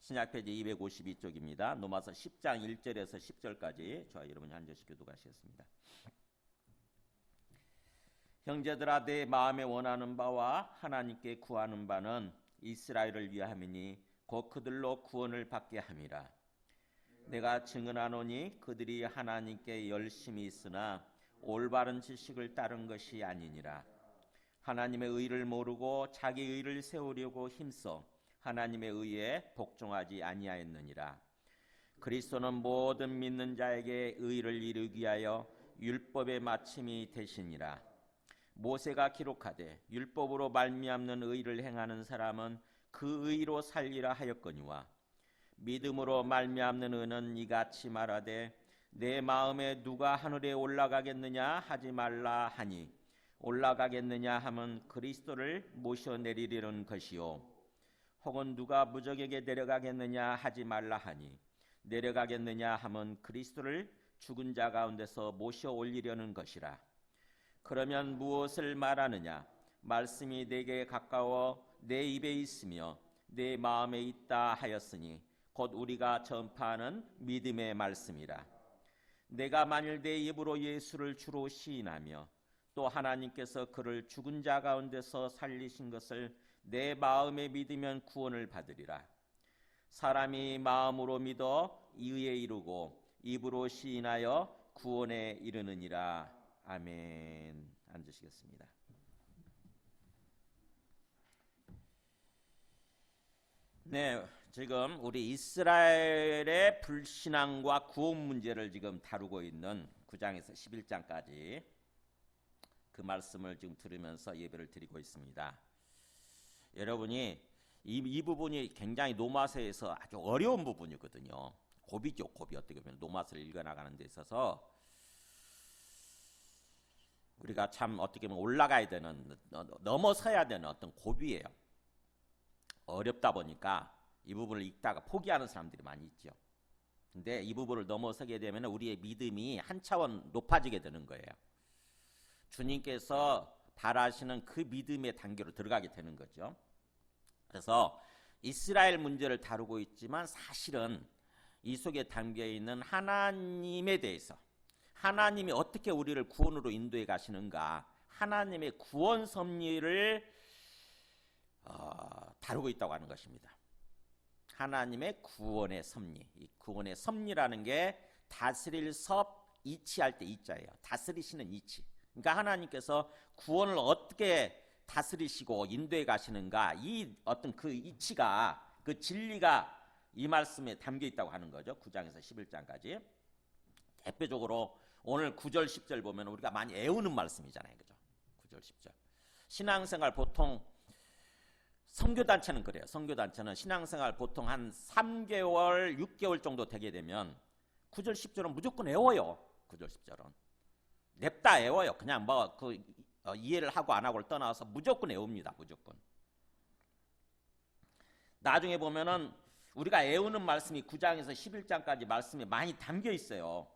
신약 페이지 252쪽입니다. 로마서 10장 1절에서 10절까지 저와 여러분이 한 절씩 교독하시겠습니다. 형제들아, 내 마음에 원하는 바와 하나님께 구하는 바는 이스라엘을 위함이니 곧 그들로 구원을 받게 함이라. 내가 증언하노니 그들이 하나님께 열심히 있으나 올바른 지식을 따른 것이 아니니라. 하나님의 의를 모르고 자기 의를 세우려고 힘써 하나님의 의에 복종하지 아니하였느니라. 그리스도는 모든 믿는 자에게 의를 이루기 위하여 율법의 마침이 되시니라. 모세가 기록하되 율법으로 말미암는 의를 행하는 사람은 그 의로 살리라 하였거니와 믿음으로 말미암는 의는 이같이 말하되 내 마음에 누가 하늘에 올라가겠느냐 하지 말라 하니 올라가겠느냐 하면 그리스도를 모셔내리려는 것이요 혹은 누가 무적에게 내려가겠느냐 하지 말라 하니 내려가겠느냐 하면 그리스도를 죽은 자 가운데서 모셔 올리려는 것이라. 그러면 무엇을 말하느냐? 말씀이 내게 가까워 내 입에 있으며 내 마음에 있다 하였으니 곧 우리가 전파하는 믿음의 말씀이라. 내가 만일 내 입으로 예수를 주로 시인하며 또 하나님께서 그를 죽은 자 가운데서 살리신 것을 내 마음에 믿으면 구원을 받으리라. 사람이 마음으로 믿어 의에 이르고 입으로 시인하여 구원에 이르느니라. 아멘. 앉으시겠습니다. 네, 지금 우리 이스라엘의 불신앙과 구원 문제를 지금 다루고 있는 9장에서 11장까지 그 말씀을 지금 들으면서 예배를 드리고 있습니다. 여러분이 이 부분이 굉장히 노마서에서 아주 어려운 부분이거든요. 고비죠, 고비. 어떻게 보면 노마서를 읽어나가는 데 있어서 우리가 참 어떻게 보면 올라가야 되는, 넘어서야 되는 어떤 고비예요. 어렵다 보니까 이 부분을 읽다가 포기하는 사람들이 많이 있죠. 근데 이 부분을 넘어서게 되면 우리의 믿음이 한 차원 높아지게 되는 거예요. 주님께서 바라시는 그 믿음의 단계로 들어가게 되는 거죠. 그래서 이스라엘 문제를 다루고 있지만 사실은 이 속에 담겨 있는 하나님에 대해서, 하나님이 어떻게 우리를 구원으로 인도해 가시는가, 하나님의 구원 섭리를 다루고 있다고 하는 것입니다. 하나님의 구원의 섭리, 이 구원의 섭리라는 게 다스릴 섭, 이치할 때 이자예요. 다스리시는 이치. 그러니까 하나님께서 구원을 어떻게 다스리시고 인도해 가시는가, 이 어떤 그 이치가, 그 진리가 이 말씀에 담겨 있다고 하는 거죠. 9장에서 11장까지. 대표적으로 오늘 9절 10절 보면 우리가 많이 애우는 말씀이잖아요. 그죠? 9절 10절. 신앙생활 보통 선교단체는 그래요. 선교단체는 신앙생활 보통 한 3개월, 6개월 정도 되게 되면 9절 10절은 무조건 애워요. 9절 10절은. 냅다 애워요. 그냥 뭐 그 이해를 하고 안 하고를 떠나서 무조건 애웁니다. 무조건. 나중에 보면은 우리가 애우는 말씀이 9장에서 11장까지 말씀이 많이 담겨 있어요.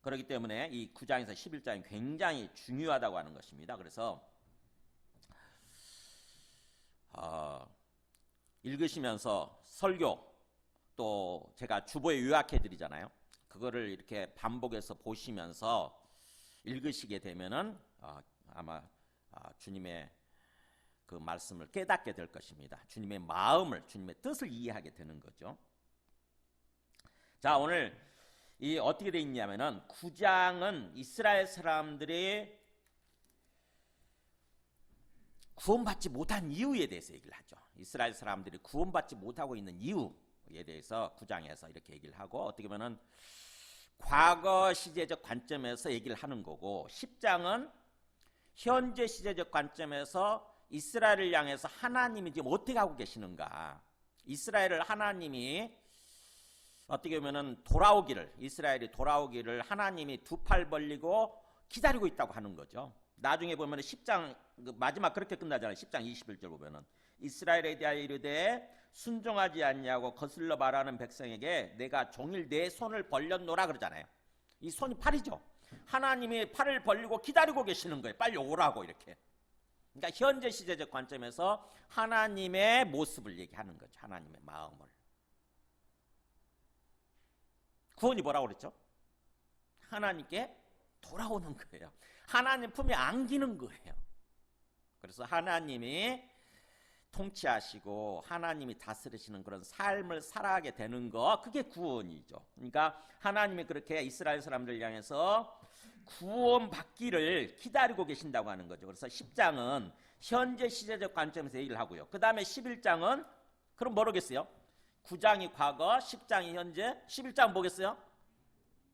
그렇기 때문에 이 9장에서 11장이 굉장히 중요하다고 하는 것입니다. 그래서 읽으시면서 설교, 또 제가 주보에 요약해 드리잖아요. 그거를 이렇게 반복해서 보시면서 읽으시게 되면은 아마 주님의 그 말씀을 깨닫게 될 것입니다. 주님의 마음을, 주님의 뜻을 이해하게 되는 거죠. 자, 오늘 이 어떻게 되어 있냐면은 9장은 이스라엘 사람들이 구원받지 못한 이유에 대해서 얘기를 하죠. 이스라엘 사람들이 구원받지 못하고 있는 이유에 대해서 9장에서 이렇게 얘기를 하고, 어떻게 보면은 과거 시제적 관점에서 얘기를 하는 거고, 10장은 현재 시제적 관점에서 이스라엘을 향해서 하나님이 지금 어떻게 하고 계시는가, 이스라엘을 하나님이 어떻게 보면은 돌아오기를, 이스라엘이 돌아오기를 하나님이 두 팔 벌리고 기다리고 있다고 하는 거죠. 나중에 보면은 10장 마지막 그렇게 끝나잖아요. 10장 21절 보면은 이스라엘에 대하여 이르되 순종하지 않냐고 거슬러 말하는 백성에게 내가 종일 내 손을 벌렸노라 그러잖아요. 이 손이 팔이죠. 하나님이 팔을 벌리고 기다리고 계시는 거예요. 빨리 오라고 이렇게. 그러니까 현재 시제적 관점에서 하나님의 모습을 얘기하는 거죠. 하나님의 마음을. 구원이 뭐라고 그랬죠? 하나님께 돌아오는 거예요. 하나님 품에 안기는 거예요. 그래서 하나님이 통치하시고 하나님이 다스리시는 그런 삶을 살아가게 되는 거, 그게 구원이죠. 그러니까 하나님이 그렇게 이스라엘 사람들 향해서 구원받기를 기다리고 계신다고 하는 거죠. 그래서 10장은 현재 시제적 관점에서 얘기를 하고요. 그 다음에 11장은 그럼 뭐라겠어요? 9장이 과거, 10장이 현재, 11장 뭐겠어요?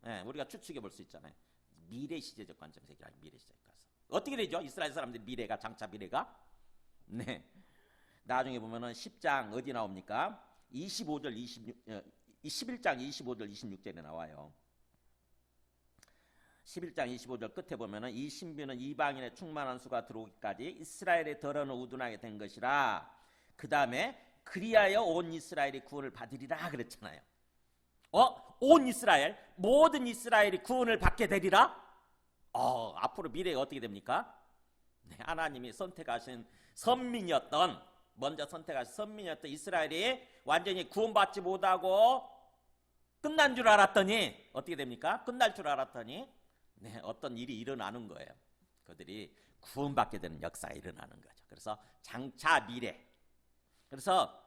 네, 우리가 추측해 볼 수 있잖아요. 미래 시제적 관점에서 얘기하는 미래 시제적 관점. 어떻게 되죠? 이스라엘 사람들 미래가, 장차 미래가? 네. 나중에 보면은 10장 어디 나옵니까? 25절 11장 25절 26절에 나와요. 11장 25절 끝에 보면은 이 신비는 이방인의 충만한 수가 들어오기까지 이스라엘의 덜어는 우둔하게 된 것이라. 그 다음에 그리하여 온 이스라엘이 구원을 받으리라 그랬잖아요. 온 이스라엘, 모든 이스라엘이 구원을 받게 되리라. 앞으로 미래가 어떻게 됩니까? 네, 하나님이 선택하신 선민이었던, 먼저 선택하신 선민이었던 이스라엘이 완전히 구원받지 못하고 끝난 줄 알았더니 어떻게 됩니까? 끝날 줄 알았더니 네, 어떤 일이 일어나는 거예요. 그들이 구원받게 되는 역사가 일어나는 거죠. 그래서 장차 미래. 그래서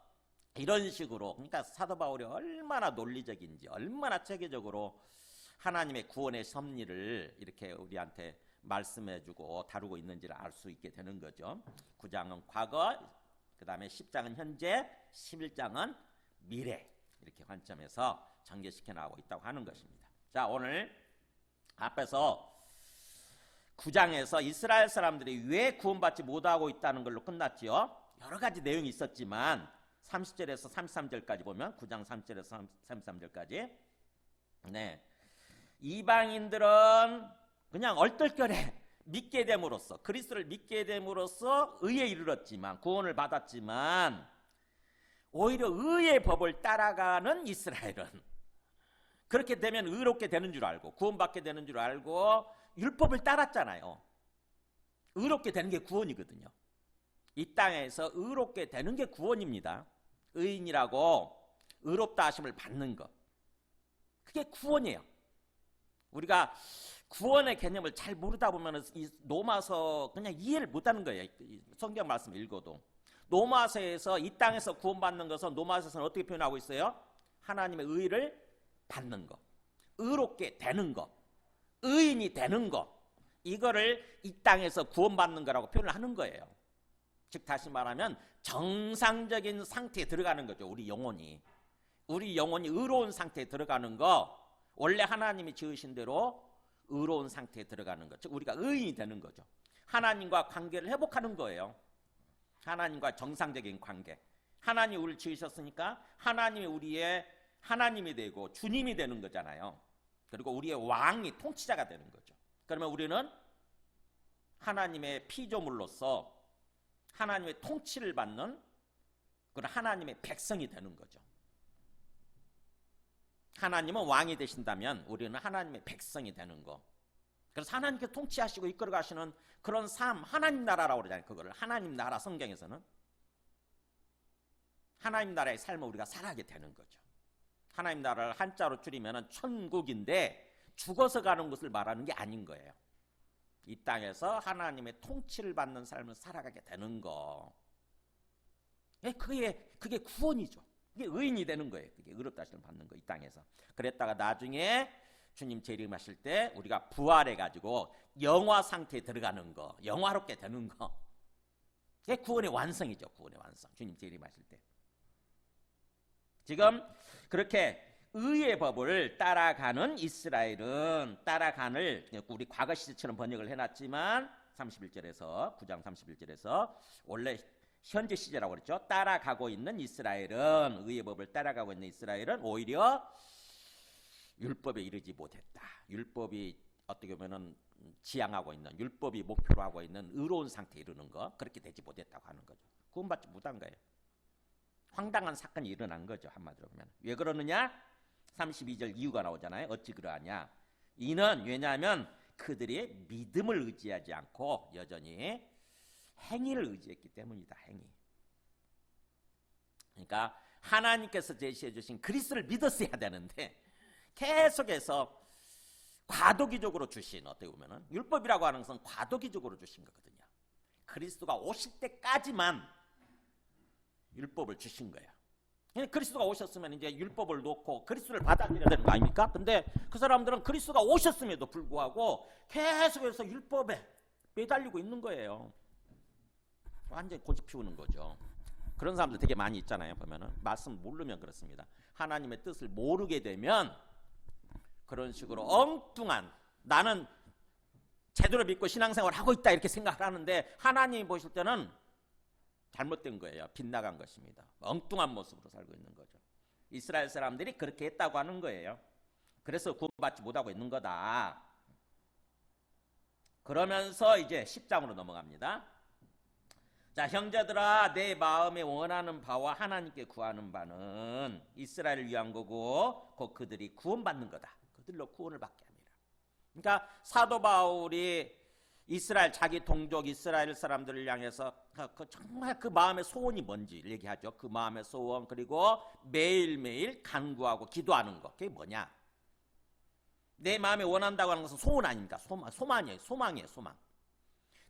이런 식으로, 그러니까 사도 바울이 얼마나 논리적인지, 얼마나 체계적으로 하나님의 구원의 섭리를 이렇게 우리한테 말씀해주고 다루고 있는지를 알 수 있게 되는 거죠. 9장은 과거, 그 다음에 10장은 현재, 11장은 미래, 이렇게 관점에서 전개시켜 나가고 있다고 하는 것입니다. 자, 오늘 앞에서 9장에서 이스라엘 사람들이 왜 구원받지 못하고 있다는 걸로 끝났죠. 여러 가지 내용이 있었지만 30절에서 33절까지 보면 9장 30절에서 33절까지 네, 이방인들은 그냥 얼떨결에 믿게 됨으로써, 그리스도를 믿게 됨으로써 의에 이르렀지만, 구원을 받았지만 오히려 의의 법을 따라가는 이스라엘은 그렇게 되면 의롭게 되는 줄 알고 구원받게 되는 줄 알고 율법을 따랐잖아요. 의롭게 되는 게 구원이거든요. 이 땅에서 의롭게 되는 게 구원입니다. 의인이라고 의롭다 하심을 받는 것, 그게 구원이에요. 우리가 구원의 개념을 잘 모르다 보면 이 로마서 그냥 이해를 못하는 거예요. 성경 말씀 읽어도 로마서에서 이 땅에서 구원받는 것은 로마서에서는 어떻게 표현하고 있어요? 하나님의 의를 받는 것, 의롭게 되는 것, 의인이 되는 것, 이거를 이 땅에서 구원받는 거라고 표현을 하는 거예요. 즉 다시 말하면 정상적인 상태에 들어가는 거죠. 우리 영혼이 의로운 상태에 들어가는 거, 원래 하나님이 지으신 대로 의로운 상태에 들어가는 것, 즉 우리가 의인이 되는 거죠. 하나님과 관계를 회복하는 거예요. 하나님과 정상적인 관계. 하나님이 우리를 지으셨으니까 하나님이 우리의 하나님이 되고 주님이 되는 거잖아요. 그리고 우리의 왕이 통치자가 되는 거죠. 그러면 우리는 하나님의 피조물로서 하나님의 통치를 받는 그런 하나님의 백성이 되는 거죠. 하나님은 왕이 되신다면 우리는 하나님의 백성이 되는 거. 그래서 하나님께 통치하시고 이끌어 가시는 그런 삶, 하나님 나라라고 그러잖아요. 그거를 하나님 나라, 성경에서는 하나님 나라의 삶을 우리가 살아가게 되는 거죠. 하나님 나라를 한자로 줄이면 천국인데 죽어서 가는 것을 말하는 게 아닌 거예요. 이 땅에서 하나님의 통치를 받는 삶을 살아가게 되는 거. 그게 구원이죠. 그게 의인이 되는 거예요. 그게 의롭다 하심을 받는 거, 이 땅에서. 그랬다가 나중에 주님 재림하실 때 우리가 부활해가지고 영화 상태에 들어가는 거, 영화롭게 되는 거. 그게 구원의 완성이죠. 구원의 완성. 주님 재림하실 때. 지금 그렇게 의의 법을 따라가는 이스라엘은, 따라간을 우리 과거 시제처럼 번역을 해놨지만 31절에서 9장 31절에서 원래 현재 시제라고 그랬죠. 따라가고 있는 이스라엘은, 의의 법을 따라가고 있는 이스라엘은 오히려 율법에 이르지 못했다. 율법이 어떻게 보면은 지향하고 있는, 율법이 목표로 하고 있는 의로운 상태에 이르는 거, 그렇게 되지 못했다고 하는 거죠. 구원받지 못한 거예요. 황당한 사건이 일어난 거죠. 한마디로 보면. 왜 그러느냐? 32절 이유가 나오잖아요. 어찌 그러하냐? 이는 왜냐하면 그들이 믿음을 의지하지 않고 여전히 행위를 의지했기 때문이다. 행위. 그러니까 하나님께서 제시해 주신 그리스도를 믿었어야 되는데 계속해서 과도기적으로 주신, 어떻게 보면은 율법이라고 하는 것은 과도기적으로 주신 거거든요. 그리스도가 오실 때까지만 율법을 주신 거예요. 그리스도가 오셨으면 이제 율법을 놓고 그리스도를 받아들여야 되는 거 아닙니까? 근데 그 사람들은 그리스도가 오셨음에도 불구하고 계속해서 율법에 매달리고 있는 거예요. 완전히 고집 피우는 거죠. 그런 사람들 되게 많이 있잖아요. 보면은 말씀 모르면 그렇습니다. 하나님의 뜻을 모르게 되면 그런 식으로 엉뚱한, 나는 제대로 믿고 신앙생활을 하고 있다 이렇게 생각을 하는데 하나님이 보실 때는 잘못된 거예요. 빗나간 것입니다. 엉뚱한 모습으로 살고 있는 거죠. 이스라엘 사람들이 그렇게 했다고 하는 거예요. 그래서 구원받지 못하고 있는 거다. 그러면서 이제 10장으로 넘어갑니다. 자, 형제들아, 내 마음에 원하는 바와 하나님께 구하는 바는 이스라엘을 위한 거고 곧 그들이 구원받는 거다. 그들로 구원을 받게 합니다. 그러니까 사도 바울이 이스라엘, 자기 동족 이스라엘 사람들을 향해서 정말 그 마음의 소원이 뭔지를 얘기하죠. 그 마음의 소원, 그리고 매일매일 간구하고 기도하는 것. 그게 뭐냐? 내 마음에 원한다고 하는 것은 소원 아닙니까? 소망이에요. 소망이에요. 소망.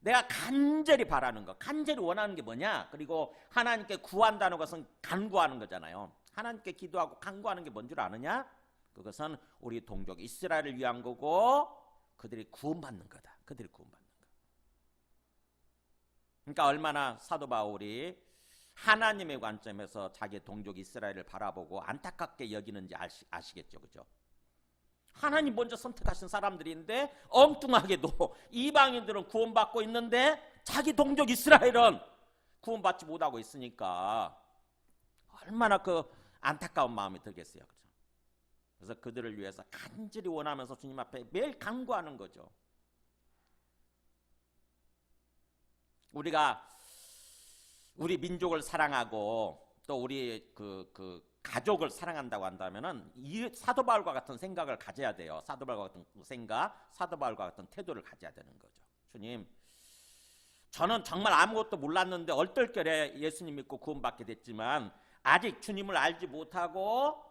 내가 간절히 바라는 것, 간절히 원하는 게 뭐냐? 그리고 하나님께 구한다는 것은 간구하는 거잖아요. 하나님께 기도하고 간구하는 게 뭔 줄 아느냐? 그것은 우리 동족 이스라엘을 위한 거고 그들이 구원받는 거다. 그들이 구원받는 거. 그러니까 얼마나 사도 바울이 하나님의 관점에서 자기 동족 이스라엘을 바라보고 안타깝게 여기는지 아시겠죠, 그죠? 하나님 먼저 선택하신 사람들인데 엉뚱하게도 이방인들은 구원받고 있는데 자기 동족 이스라엘은 구원받지 못하고 있으니까 얼마나 그 안타까운 마음이 들겠어요, 그죠? 그래서 그들을 위해서 간절히 원하면서 주님 앞에 매일 간구하는 거죠. 우리가 우리 민족을 사랑하고 또 우리 그 가족을 사랑한다고 한다면은 이 사도 바울과 같은 생각을 가져야 돼요. 사도 바울과 같은 생각, 사도 바울과 같은 태도를 가져야 되는 거죠. 주님, 저는 정말 아무것도 몰랐는데 얼떨결에 예수님 믿고 구원받게 됐지만 아직 주님을 알지 못하고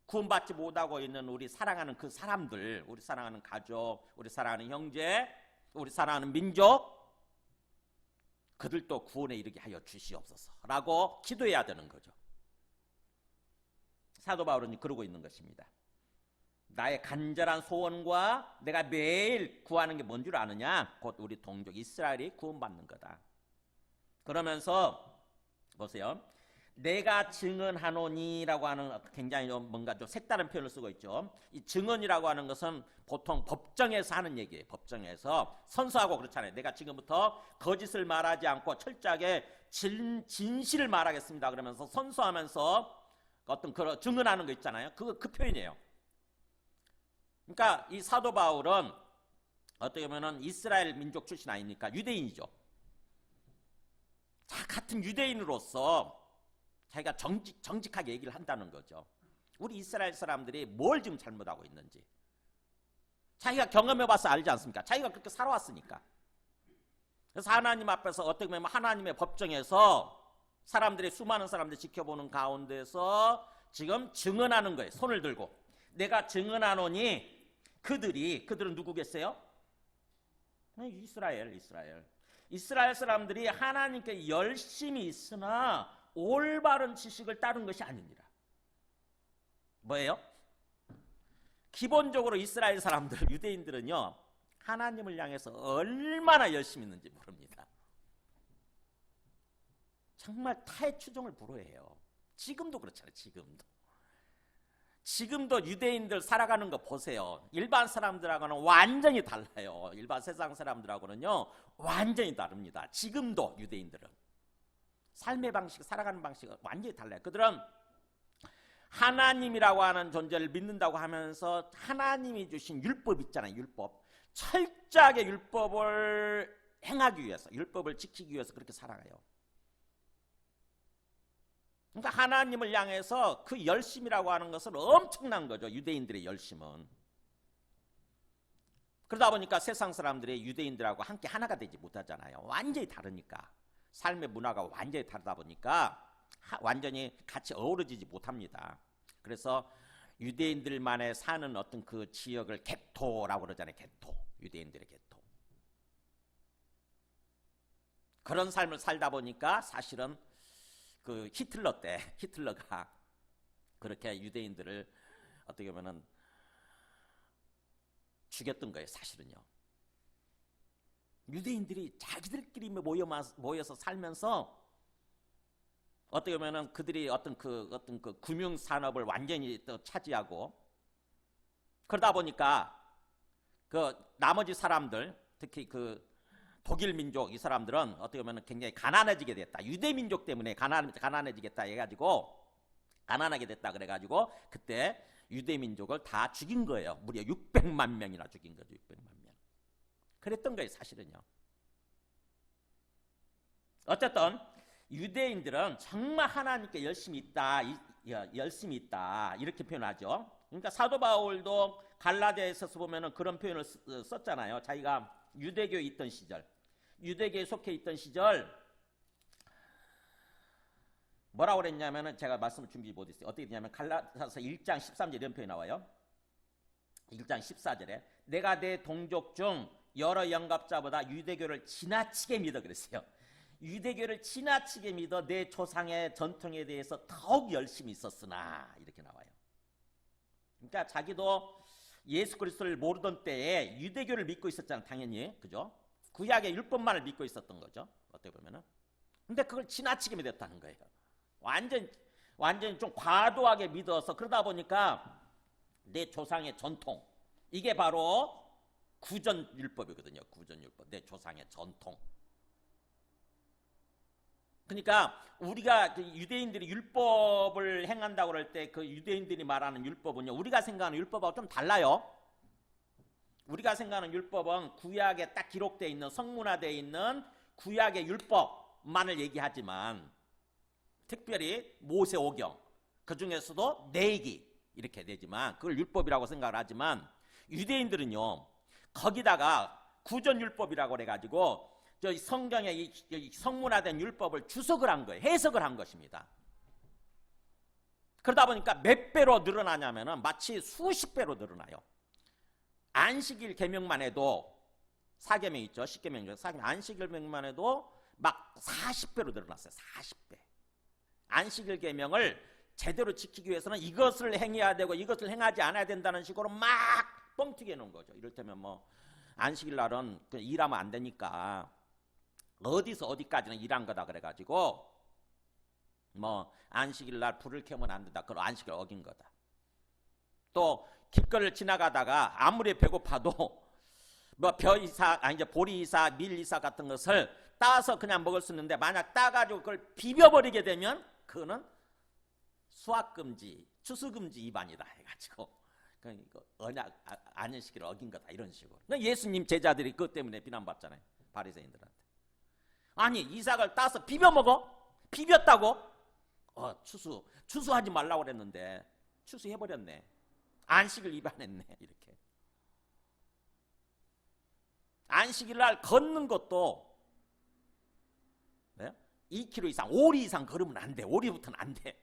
구원받지 못하고 있는 우리 사랑하는 그 사람들, 우리 사랑하는 가족, 우리 사랑하는 형제, 우리 사랑하는 민족, 그들도 구원에 이르게 하여 주시옵소서라고 기도해야 되는 거죠. 사도 바울은 그러고 있는 것입니다. 나의 간절한 소원과 내가 매일 구하는 게 뭔 줄 아느냐? 곧 우리 동족 이스라엘이 구원받는 거다. 그러면서 보세요. 내가 증언하노니라고 하는 굉장히 뭔가 좀 색다른 표현을 쓰고 있죠. 이 증언이라고 하는 것은 보통 법정에서 하는 얘기예요. 법정에서 선서하고 그렇잖아요. 내가 지금부터 거짓을 말하지 않고 철저하게 진실을 말하겠습니다. 그러면서 선서하면서 어떤 그런 증언하는 거 있잖아요. 그 표현이에요. 그러니까 이 사도 바울은 어떻게 보면은 이스라엘 민족 출신 아닙니까? 유대인이죠. 자, 같은 유대인으로서 자기가 정직하게 얘기를 한다는 거죠. 우리 이스라엘 사람들이 뭘 지금 잘못하고 있는지 자기가 경험해봐서 알지 않습니까? 자기가 그렇게 살아왔으니까. 그래서 하나님 앞에서 어떻게 보면 하나님의 법정에서 사람들이, 수많은 사람들이 지켜보는 가운데서 지금 증언하는 거예요. 손을 들고 내가 증언하노니 그들은 누구겠어요? 이스라엘 사람들이 하나님께 열심히 있으나 올바른 지식을 따른 것이 아닙니다. 뭐예요? 기본적으로 이스라엘 사람들, 유대인들은요, 하나님을 향해서 얼마나 열심히 있는지 모릅니다. 정말 타의 추종을 불허해요. 지금도 그렇잖아요. 지금도 유대인들 살아가는 거 보세요. 일반 사람들하고는 완전히 달라요. 일반 세상 사람들하고는요 완전히 다릅니다. 지금도 유대인들은 삶의 방식, 살아가는 방식이 완전히 달라요. 그들은 하나님이라고 하는 존재를 믿는다고 하면서 하나님이 주신 율법 있잖아요. 율법, 철저하게 율법을 행하기 위해서, 율법을 지키기 위해서 그렇게 살아가요. 그러니까 하나님을 향해서 그 열심이라고 하는 것은 엄청난 거죠. 유대인들의 열심은. 그러다 보니까 세상 사람들이 유대인들하고 함께 하나가 되지 못하잖아요. 완전히 다르니까. 삶의 문화가 완전히 다르다 보니까 완전히 같이 어우러지지 못합니다. 그래서 유대인들만의 사는 어떤 그 지역을 게토라고 그러잖아요. 게토. 유대인들의 게토. 그런 삶을 살다 보니까 사실은 그 히틀러 때 히틀러가 그렇게 유대인들을 어떻게 보면은 죽였던 거예요. 사실은요. 유대인들이 자기들끼리 모여서 살면서 어떻게 보면은 그들이 어떤 그 금융 산업을 완전히 또 차지하고 그러다 보니까 그 나머지 사람들 특히 그 독일 민족 이 사람들은 어떻게 보면 굉장히 가난해지게 됐다. 유대 민족 때문에 가난해지겠다 해가지고 가난하게 됐다 그래가지고 그때 유대 민족을 다 죽인 거예요. 무려 600만 명이나 죽인 거죠. 600만 명. 그랬던 거예요. 사실은요. 어쨌든 유대인들은 정말 하나님께 열심히 있다 이렇게 표현하죠. 그러니까 사도 바울도 갈라디아에서 보면은 그런 표현을 썼잖아요. 자기가 유대교에 있던 시절, 유대교에 속해 있던 시절 뭐라고 그랬냐면은 제가 말씀을 준비 못했어요. 어떻게 되냐면 갈라디아서 1장 13절 이런 표현이 나와요. 1장 14절에 내가 내 동족 중 여러 영갑자보다 유대교를 지나치게 믿어 그랬어요. 유대교를 지나치게 믿어 내 조상의 전통에 대해서 더욱 열심히 있었으나 이렇게 나와요. 그러니까 자기도 예수 그리스도를 모르던 때에 유대교를 믿고 있었잖아요. 당연히. 그죠? 구약의 율법만을 믿고 있었던 거죠. 어떻게 보면은. 근데 그걸 지나치게 믿었다는 거예요. 완전히 좀 과도하게 믿어서 그러다 보니까 내 조상의 전통 이게 바로 구전율법이거든요. 구전율법. 내 조상의 전통. 그러니까 우리가 유대인들이 율법을 행한다고 그럴 때 그 유대인들이 말하는 율법은요. 우리가 생각하는 율법하고 좀 달라요. 우리가 생각하는 율법은 구약에 딱 기록되어 있는 성문화되어 있는 구약의 율법만을 얘기하지만 특별히 모세오경 그중에서도 내기 이렇게 되지만 그걸 율법이라고 생각을 하지만 유대인들은요. 거기다가 구전율법이라고 그래가지고 저 성경에 이 성문화된 율법을 주석을 한 거예요. 해석을 한 것입니다. 그러다 보니까 몇 배로 늘어나냐면은 마치 수십 배로 늘어나요. 안식일 계명만 해도 4계명 있죠. 10계명 중에 4계명 안식일 계명만 해도 막 40배로 늘어났어요. 40배. 안식일 계명을 제대로 지키기 위해서는 이것을 행해야 되고 이것을 행하지 않아야 된다는 식으로 막 뻥튀기 해놓은 거죠. 이를테면 뭐 안식일 날은 일하면 안 되니까 어디서 어디까지는 일한 거다 그래가지고 뭐 안식일 날 불을 켜면 안 된다. 그걸 안식일 어긴 거다. 또 길거리를 지나가다가 아무리 배고파도 뭐 벼이사 이제 보리이사 밀이사 같은 것을 따서 그냥 먹을 수 있는데 만약 따가지고 그걸 비벼버리게 되면 그거는 수학금지, 추수금지 위반이다 해가지고 그러니까 언약 안식일을 어긴 거다 이런 식으로. 예수님 제자들이 그것 때문에 비난받잖아요. 바리새인들한테. 아니 이삭을 따서 비벼 먹어? 비볐다고? 추수하지 말라고 그랬는데 추수해버렸네. 안식을 위반했네. 이렇게. 안식일 날 걷는 것도 2km 이상, 5리 이상 걸으면 안 돼. 5리부터는 안 돼.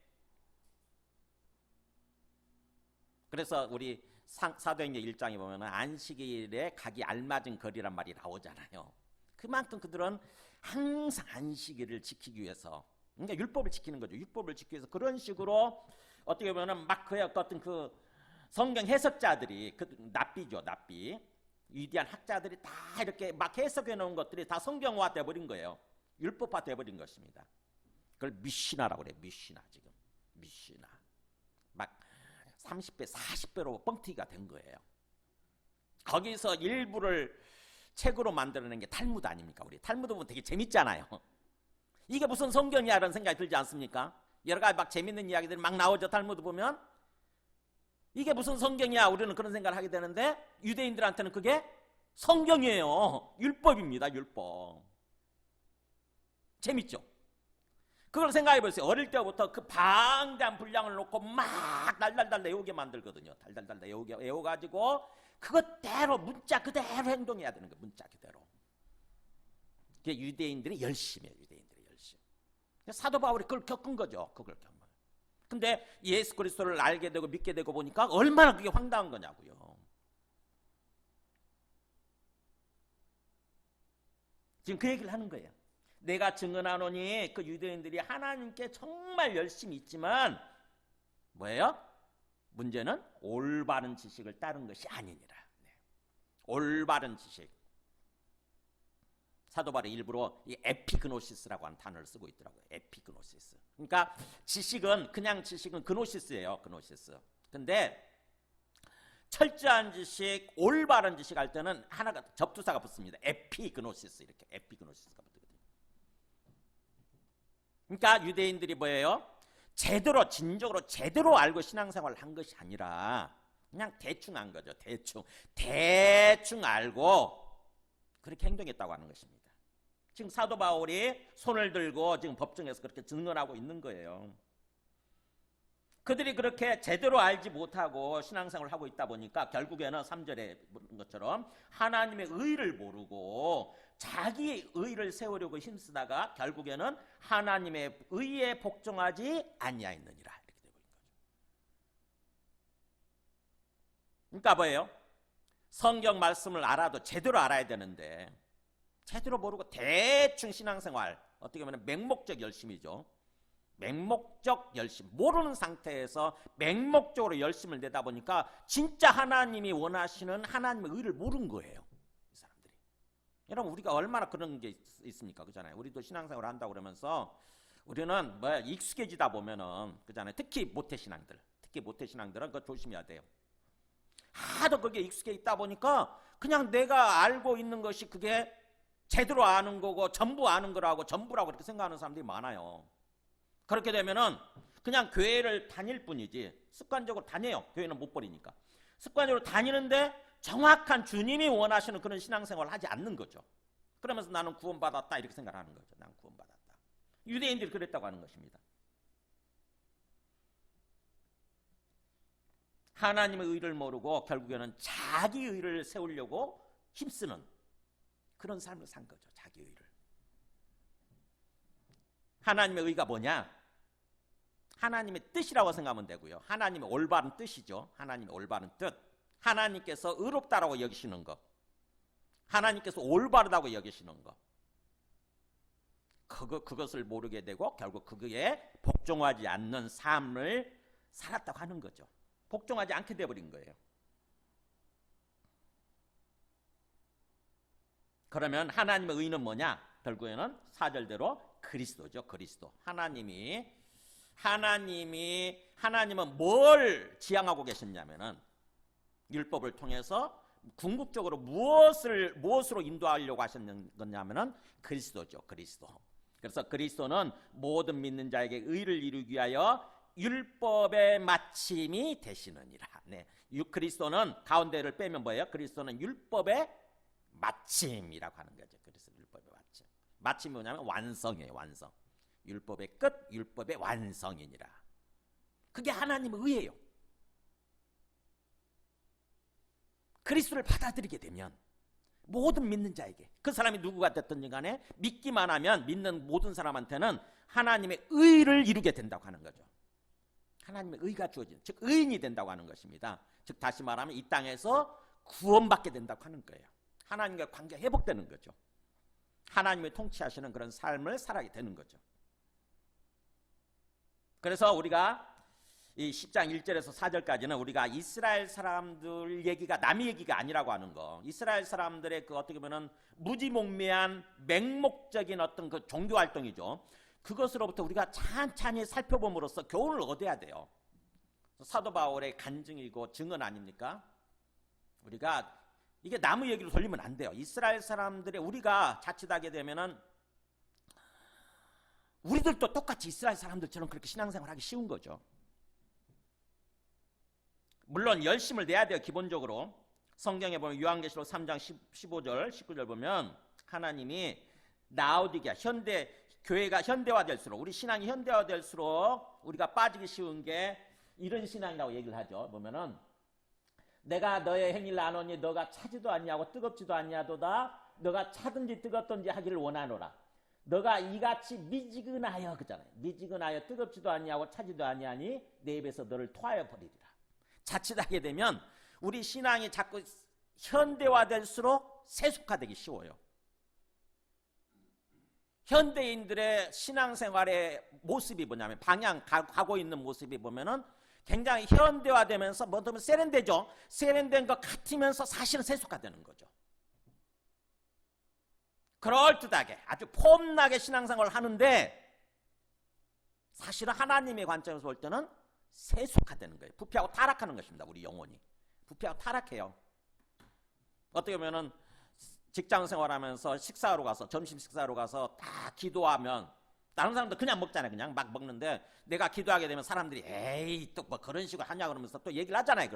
그래서 우리 사도행전 1장에 보면 안식일에 가기 알맞은 거리란 말이 나오잖아요. 그만큼 그들은 항상 안식일을 지키기 위해서 그러니까 율법을 지키는 거죠. 율법을 지키기 위해서 그런 식으로 어떻게 보면 막 그의 어떤 그 성경 해석자들이 그 납비죠. 납비. 위대한 학자들이 다 이렇게 막 해석해 놓은 것들이 다 성경화 돼버린 거예요. 율법화 돼버린 것입니다. 그걸 미시나라고 그래요. 미시나 지금. 미시나. 막 30배, 40배로 뻥튀기가 된 거예요. 거기서 일부를 책으로 만들어낸 게 탈무드 아닙니까? 우리 탈무드 보면 되게 재밌잖아요. 이게 무슨 성경이야 이런 생각이 들지 않습니까? 여러 가지 막 재밌는 이야기들이 막 나오죠. 탈무드 보면. 이게 무슨 성경이야 우리는 그런 생각을 하게 되는데 유대인들한테는 그게 성경이에요. 율법입니다. 율법. 재밌죠? 그걸 생각해 보세요. 어릴 때부터 그 방대한 분량을 놓고 막 달달달 외우게 만들거든요. 달달달 외워가지고 그것대로 문자 그대로 행동해야 되는 거예요. 문자 그대로. 그게 유대인들의 열심이에요. 유대인들의 열심. 사도 바울이 그걸 겪은 거죠. 그걸 겪은 거예요. 근데 예수 그리스도를 알게 되고 믿게 되고 보니까 얼마나 그게 황당한 거냐고요. 지금 그 얘기를 하는 거예요. 내가 증언하노니 그 유대인들이 하나님께 정말 열심히 있지만 뭐예요? 문제는 올바른 지식을 따른 것이 아니니라. 네. 올바른 지식. 사도 바울이 일부러 이 에피그노시스라고 하는 단어를 쓰고 있더라고요. 에피그노시스. 그러니까 지식은 그냥 지식은 그노시스예요. 그노시스. 근데 철저한 지식, 올바른 지식 할 때는 하나가 접두사가 붙습니다. 에피그노시스 이렇게 에피그노시스가 붙거든요. 그러니까 유대인들이 뭐예요? 제대로 진정으로 제대로 알고 신앙생활을 한 것이 아니라 그냥 대충 한 거죠. 대충 알고 그렇게 행동했다고 하는 것입니다. 지금 사도 바울이 손을 들고 지금 법정에서 그렇게 증언하고 있는 거예요. 그들이 그렇게 제대로 알지 못하고 신앙생활을 하고 있다 보니까 결국에는 3절에 본 것처럼 하나님의 의를 모르고 자기의 의를 세우려고 힘쓰다가 결국에는 하나님의 의에 복종하지 아니하였느니라 이렇게 되고 있는 거죠. 그러니까 뭐예요? 성경 말씀을 알아도 제대로 알아야 되는데 제대로 모르고 대충 신앙생활, 어떻게 보면 맹목적 열심이죠. 맹목적 열심, 모르는 상태에서 맹목적으로 열심을 내다 보니까 진짜 하나님이 원하시는 하나님의 의를 모르는 거예요. 이 사람들이. 여러분 우리가 얼마나 그런 게 있습니까? 그잖아요. 우리도 신앙생활을 한다고 그러면서 우리는 뭐 익숙해지다 보면은 그잖아요. 특히 모태신앙들은 그거 조심해야 돼요. 하도 그게 익숙해 있다 보니까 그냥 내가 알고 있는 것이 그게 제대로 아는 거고 전부 아는 거라고 전부라고 그렇게 생각하는 사람들이 많아요. 그렇게 되면은 그냥 교회를 다닐 뿐이지 습관적으로 다녀요. 교회는 못 버리니까. 습관적으로 다니는데 정확한 주님이 원하시는 그런 신앙생활을 하지 않는 거죠. 그러면서 나는 구원받았다 이렇게 생각하는 거죠. 난 구원받았다. 유대인들이 그랬다고 하는 것입니다. 하나님의 의를 모르고 결국에는 자기 의를 세우려고 힘쓰는 그런 삶을 산 거죠. 자기 의를. 하나님의 의가 뭐냐? 하나님의 뜻이라고 생각하면 되고요. 하나님의 올바른 뜻이죠. 하나님의 올바른 뜻. 하나님께서 의롭다라고 여기시는 것. 하나님께서 올바르다고 여기시는 것. 그것을 모르게 되고 결국 그거에 복종하지 않는 삶을 살았다고 하는 거죠. 복종하지 않게 되어버린 거예요. 그러면 하나님의 의는 뭐냐? 결국에는 4절대로 그리스도죠. 그리스도. 하나님은 뭘 지향하고 계셨냐면은 율법을 통해서 궁극적으로 무엇으로 인도하려고 하셨는 거냐면은 그리스도죠. 그리스도. 그래서 그리스도는 모든 믿는 자에게 의를 이루기 위하여 율법의 마침이 되시느니라. 네. 그리스도는 가운데를 빼면 뭐예요? 그리스도는 율법의 마침이라고 하는 거죠. 그래서 율법의 마침. 마침이 뭐냐면 완성이에요. 완성. 율법의 끝, 율법의 완성이니라. 그게 하나님의 의예요. 그리스도를 받아들이게 되면 모든 믿는 자에게, 그 사람이 누구가 됐든지 간에 믿기만 하면 믿는 모든 사람한테는 하나님의 의를 이루게 된다고 하는 거죠. 하나님의 의가 주어지는, 즉 의인이 된다고 하는 것입니다. 즉 다시 말하면 이 땅에서 구원받게 된다고 하는 거예요. 하나님과 관계 회복되는 거죠. 하나님이 통치하시는 그런 삶을 살아게 되는 거죠. 그래서 우리가 이 10장 1절에서 4절까지는 우리가 이스라엘 사람들 얘기가 남의 얘기가 아니라고 하는 거, 이스라엘 사람들의 그 어떻게 보면 무지몽매한 맹목적인 어떤 그 종교 활동이죠. 그것으로부터 우리가 찬찬히 살펴봄으로써 교훈을 얻어야 돼요. 사도 바울의 간증이고 증언 아닙니까? 우리가 이게 남의 얘기로 돌리면 안 돼요. 이스라엘 사람들의, 우리가 자칫하게 되면은 우리들도 똑같이 이스라엘 사람들처럼 그렇게 신앙생활 하기 쉬운 거죠. 물론 열심을 내야 돼요. 기본적으로 성경에 보면 요한계시록 3장 15절 19절 보면 하나님이 라오디게아, 교회가 현대화될수록, 우리 신앙이 현대화될수록 우리가 빠지기 쉬운 게 이런 신앙이라고 얘기를 하죠. 보면은 내가 너의 행위를 아노니 너가 차지도 아니하고 뜨겁지도 아니하도다. 너가 차든지 뜨겁든지 하기를 원하노라. 너가 이같이 미지근하여 그잖아요. 미지근하여 뜨겁지도 아니하고 차지도 아니하니 내 입에서 너를 토하여 버리리라. 자칫하게 되면 우리 신앙이 자꾸 현대화될수록 세속화되기 쉬워요. 현대인들의 신앙생활의 모습이 뭐냐면 방향 가고 있는 모습이 보면은 굉장히 현대화되면서 뭐든 세련되죠. 세련된 것 같으면서 사실은 세속화되는 거죠. 그럴듯하게 아주 폼나게 신앙생활을 하는데 사실은 하나님의 관점에서 볼 때는 세속화되는 거예요. 부패하고 타락하는 것입니다. 우리 영혼이 부패하고 타락해요. 어떻게 보면은 직장 생활하면서 식사하러 가서 점심 식사하러 가서 다 기도하면 다른 사람들 그냥 먹잖아요. 그냥 막 먹는데 내가 기도하게 되면 사람들이 에이 또 뭐 그런 식으로 하냐 그러면서 또 얘기를 하잖아요.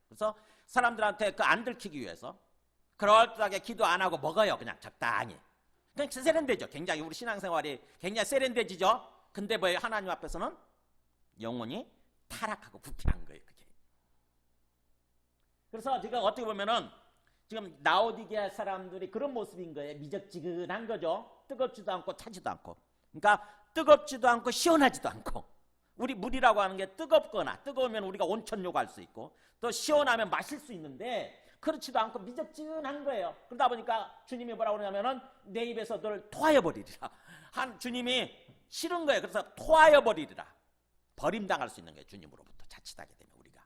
그래서 사람들한테 그 안 들키기 위해서 그럴듯하게 기도 안 하고 먹어요. 그냥 적당히. 그냥 세련되죠. 굉장히 우리 신앙생활이 굉장히 세련되지죠. 근데 뭐예요? 하나님 앞에서는 영혼이 타락하고 부패한 거예요. 그게. 그래서 지금 어떻게 보면은 지금 라오디게아 사람들이 그런 모습인 거예요. 미적지근한 거죠. 뜨겁지도 않고 차지도 않고. 그러니까 뜨겁지도 않고 시원하지도 않고. 우리 물이라고 하는 게 뜨겁거나 뜨거우면 우리가 온천 요구할 수 있고 또 시원하면 마실 수 있는데 그렇지도 않고 미적지근한 거예요. 그러다 보니까 주님이 뭐라고 그러냐면은 내 입에서 너를 토하여 버리리라. 주님이 싫은 거예요. 그래서 토하여 버리리라. 버림당할 수 있는 거예요. 주님으로부터 자칫하게 되면 우리가.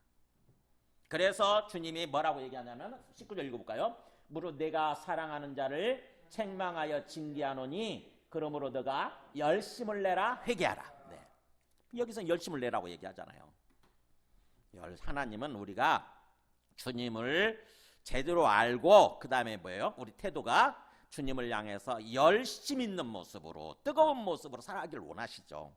그래서 주님이 뭐라고 얘기하냐면 19절 읽어볼까요? 무릇 내가 사랑하는 자를 책망하여 징계하노니 그러므로 너가 열심을 내라 회개하라. 네. 여기서 열심을 내라고 얘기하잖아요. 하나님은 우리가 주님을 제대로 알고 그 다음에 뭐예요? 우리 태도가 주님을 향해서 열심 있는 모습으로 뜨거운 모습으로 살아가기를 원하시죠.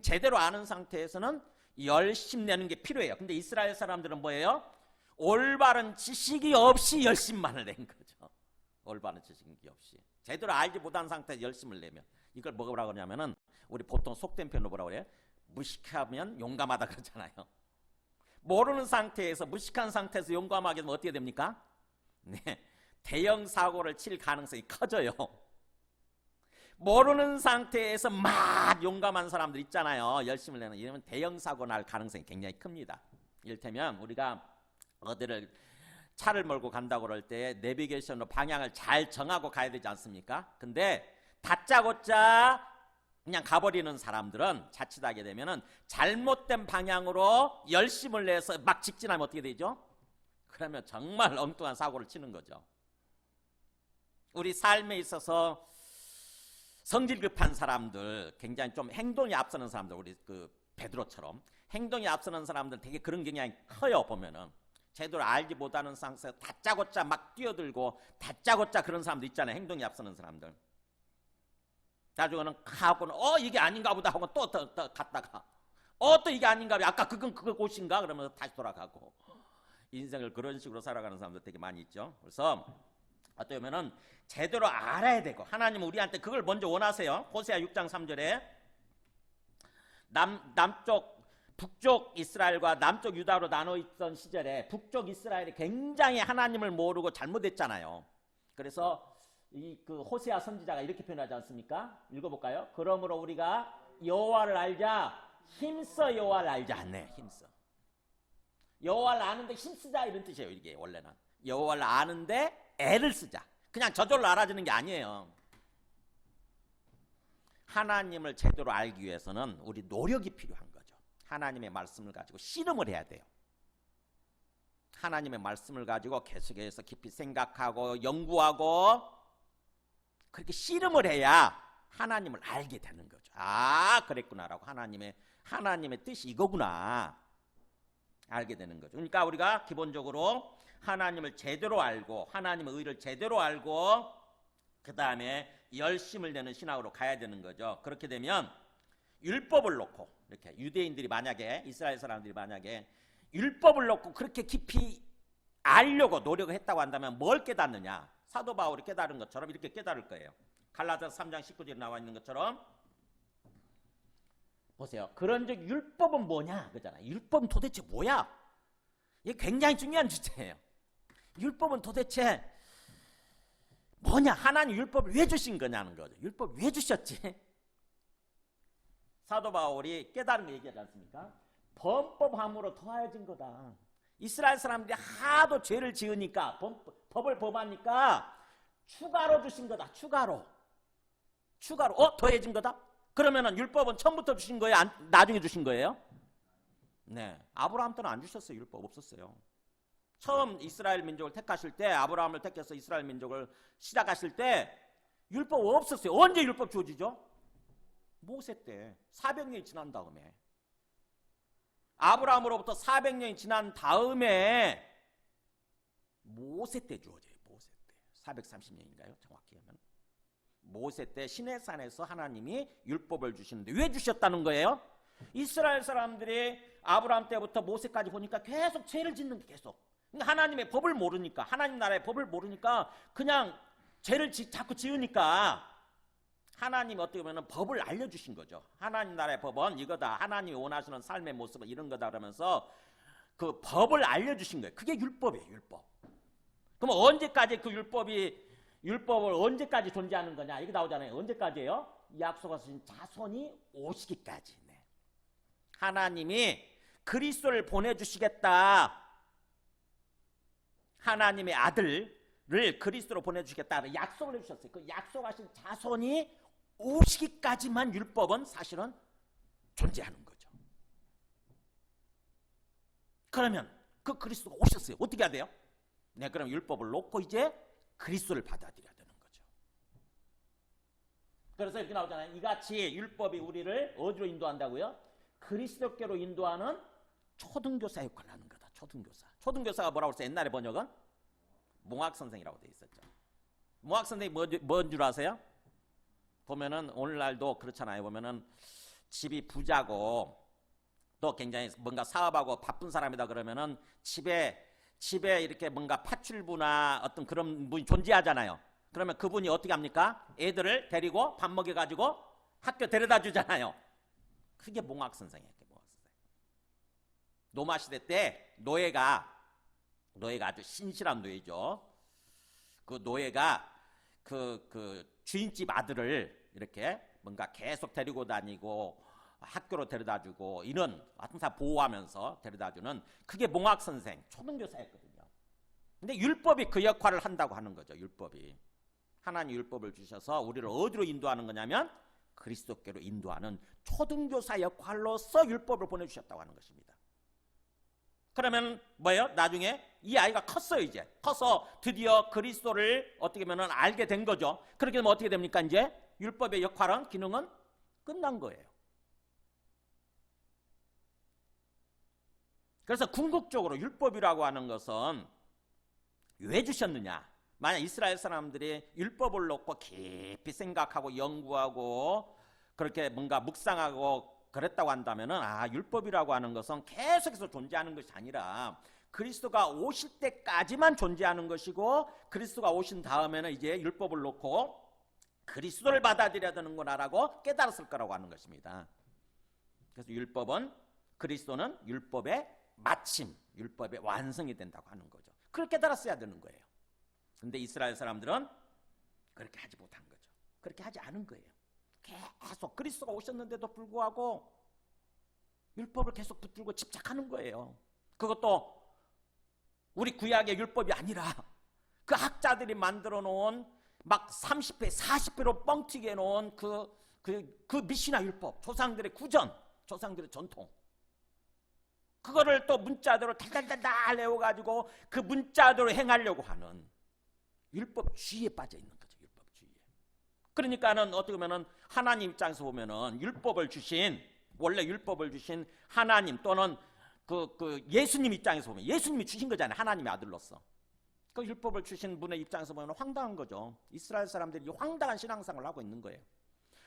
제대로 아는 상태에서는 열심 내는 게 필요해요. 근데 이스라엘 사람들은 뭐예요? 올바른 지식이 없이 열심만을 낸 거죠. 올바른 지식이 없이. 제대로 알지 못한 상태에서 열심을 내면 이걸 뭐라고 그러냐면은 우리 보통 속된 표현으로 뭐라고 그래요? 무식하면 용감하다 그러잖아요. 모르는 상태에서 무식한 상태에서 용감하게 되면 어떻게 됩니까? 네, 대형 사고를 칠 가능성이 커져요. 모르는 상태에서 막 용감한 사람들 있잖아요. 열심을 내는 이러면 대형 사고 날 가능성이 굉장히 큽니다. 이를테면 우리가 어디를 차를 몰고 간다고 그럴 때 내비게이션으로 방향을 잘 정하고 가야 되지 않습니까? 근데 다짜고짜 그냥 가버리는 사람들은 자칫하게 되면은 잘못된 방향으로 열심을 내서 막 직진하면 어떻게 되죠? 그러면 정말 엉뚱한 사고를 치는 거죠. 우리 삶에 있어서 성질 급한 사람들, 굉장히 좀 행동이 앞서는 사람들, 우리 그 베드로처럼 행동이 앞서는 사람들 되게 그런 경향이 커요. 보면은 제대로 알지 못하는 상태에서 다짜고짜 막 뛰어들고 다짜고짜 그런 사람도 있잖아요. 행동이 앞서는 사람들. 나중에는 하고는 이게 아닌가 보다 하고 또 갔다가 또 이게 아닌가 봐. 아까 그건 그거 곳인가? 그러면서 다시 돌아가고 인생을 그런 식으로 살아가는 사람들 되게 많이 있죠. 그래서 어떻게 보면은 제대로 알아야 되고 하나님은 우리한테 그걸 먼저 원하세요. 호세아 6장 3절에 북쪽 이스라엘과 남쪽 유다로 나눠 있던 시절에 북쪽 이스라엘이 굉장히 하나님을 모르고 잘못했잖아요. 그래서 그 호세아 선지자가 이렇게 표현하지 않습니까? 읽어볼까요? 그러므로 우리가 여호와를 알자, 힘써 여호와를 알자. 네, 힘써. 여호와를 아는데 힘쓰자 이런 뜻이에요. 이게 원래는 여호와를 아는데 애를 쓰자. 그냥 저절로 알아지는 게 아니에요. 하나님을 제대로 알기 위해서는 우리 노력이 필요한 거죠. 하나님의 말씀을 가지고 씨름을 해야 돼요. 하나님의 말씀을 가지고 계속해서 깊이 생각하고 연구하고 그렇게 씨름을 해야 하나님을 알게 되는 거죠. 아, 그랬구나라고 하나님의 뜻이 이거구나 알게 되는 거죠. 그러니까 우리가 기본적으로 하나님을 제대로 알고 하나님의 의를 제대로 알고 그 다음에 열심을 내는 신앙으로 가야 되는 거죠. 그렇게 되면 율법을 놓고 이렇게 유대인들이 만약에 이스라엘 사람들이 만약에 율법을 놓고 그렇게 깊이 알려고 노력을 했다고 한다면 뭘 깨닫느냐? 사도 바울이 깨달은 것처럼 이렇게 깨달을 거예요. 갈라디아서 3장 19절에 나와 있는 것처럼 보세요. 그런즉 율법은 뭐냐 그잖아요. 율법은 도대체 뭐야? 이게 굉장히 중요한 주제예요. 율법은 도대체 뭐냐? 하나님 율법을 왜 주신 거냐는 거죠. 율법 왜 주셨지? 사도 바울이 깨달은 거 얘기하지 않습니까? 범법함으로 더하여진 거다. 이스라엘 사람들이 하도 죄를 지으니까 법을 범하니까 추가로 주신 거다. 추가로 더해진 거다. 그러면은 율법은 처음부터 주신 거예요? 나중에 주신 거예요? 네, 아브라함 때는 안 주셨어요. 율법 없었어요. 처음 이스라엘 민족을 택하실 때, 아브라함을 택해서 이스라엘 민족을 시작하실 때 율법 없었어요. 언제 율법 주어지죠? 모세 때 400년이 지난 다음에, 아브라함으로부터 400년이 지난 다음에 모세 때 주어져요. 모세 때 430년인가요? 정확히 하면 모세 때 시내산에서 하나님이 율법을 주시는데 왜 주셨다는 거예요? 이스라엘 사람들이 아브라함 때부터 모세까지 보니까 계속 죄를 짓는 게 계속, 하나님의 법을 모르니까, 하나님 나라의 법을 모르니까 그냥 죄를 자꾸 지으니까 하나님이 어떻게 보면 법을 알려주신 거죠. 하나님 나라의 법은 이거다, 하나님이 원하시는 삶의 모습은 이런 거다 그러면서 그 법을 알려주신 거예요. 그게 율법이에요. 율법. 그럼 언제까지 그 율법을 언제까지 존재하는 거냐, 이게 나오잖아요. 언제까지예요? 약속하신 자손이 오시기까지. 네. 하나님이 그리스도를 보내주시겠다, 하나님의 아들을 그리스도로 보내주시겠다 약속을 해주셨어요. 그 약속하신 자손이 오시기까지만 율법은 사실은 존재하는 거죠. 그러면 그 그리스도가 오셨어요. 어떻게 해야 돼요? 네, 그럼 율법을 놓고 이제 그리스도를 받아들여야 되는 거죠. 그래서 이렇게 나오잖아요. 이같이 율법이 우리를 어디로 인도한다고요? 그리스도께로 인도하는 초등교사 역할을 하는 거다. 초등교사가 뭐라고 했어요? 옛날에 번역은 몽학선생이라고 되어 있었죠. 몽학선생이 뭔 줄 아세요? 보면은 오늘날도 그렇잖아요. 보면은 집이 부자고 또 굉장히 뭔가 사업하고 바쁜 사람이다 그러면은 집에 이렇게 뭔가 파출부나 어떤 그런 분이 존재하잖아요. 그러면 그분이 어떻게 합니까? 애들을 데리고 밥 먹여가지고 학교 데려다 주잖아요. 그게 몽학선생이에요. 노마 시대 때 노예가 아주 신실한 노예죠. 그 노예가 그 주인집 아들을 이렇게 뭔가 계속 데리고 다니고 학교로 데려다주고 이런 항상 보호하면서 데려다주는, 그게 몽학선생, 초등교사였거든요. 근데 율법이 그 역할을 한다고 하는 거죠. 율법이 하나님 율법을 주셔서 우리를 어디로 인도하는 거냐면 그리스도께로 인도하는 초등교사 역할로서 율법을 보내주셨다고 하는 것입니다. 그러면 뭐예요? 나중에 이 아이가 컸어요. 이제 커서 드디어 그리스도를 어떻게 보면 알게 된 거죠. 그렇게 되면 어떻게 됩니까? 이제 율법의 역할은, 기능은 끝난 거예요. 그래서 궁극적으로 율법이라고 하는 것은 왜 주셨느냐? 만약 이스라엘 사람들이 율법을 놓고 깊이 생각하고 연구하고 그렇게 뭔가 묵상하고 그랬다고 한다면은, 율법이라고 하는 것은 계속해서 존재하는 것이 아니라 그리스도가 오실 때까지만 존재하는 것이고, 그리스도가 오신 다음에는 이제 율법을 놓고 그리스도를 받아들여야 되는구나라고 깨달았을 거라고 하는 것입니다. 그래서 그리스도는 율법의 마침, 율법의 완성이 된다고 하는 거죠. 그걸 깨달았어야 되는 거예요. 근데 이스라엘 사람들은 그렇게 하지 못한 거죠. 그렇게 하지 않은 거예요. 계속 그리스도가 오셨는데도 불구하고 율법을 계속 붙들고 집착하는 거예요. 그것도 우리 구약의 율법이 아니라 그 학자들이 만들어 놓은 막 30회, 40회로 뻥튀기 해놓은 그 미시나 율법, 조상들의 구전, 조상들의 전통, 그거를 또 문자대로 달달달달 외워가지고 그 문자대로 행하려고 하는 율법주의에 빠져 있는 거죠. 율법주의에. 그러니까는 어떻게 보면은 하나님 입장에서 보면은 원래 율법을 주신 하나님 또는 그 예수님 입장에서 보면, 예수님이 주신 거잖아요. 하나님의 아들로서. 그 율법을 주신 분의 입장에서 보면 황당한 거죠. 이스라엘 사람들이 황당한 신앙생활을 하고 있는 거예요.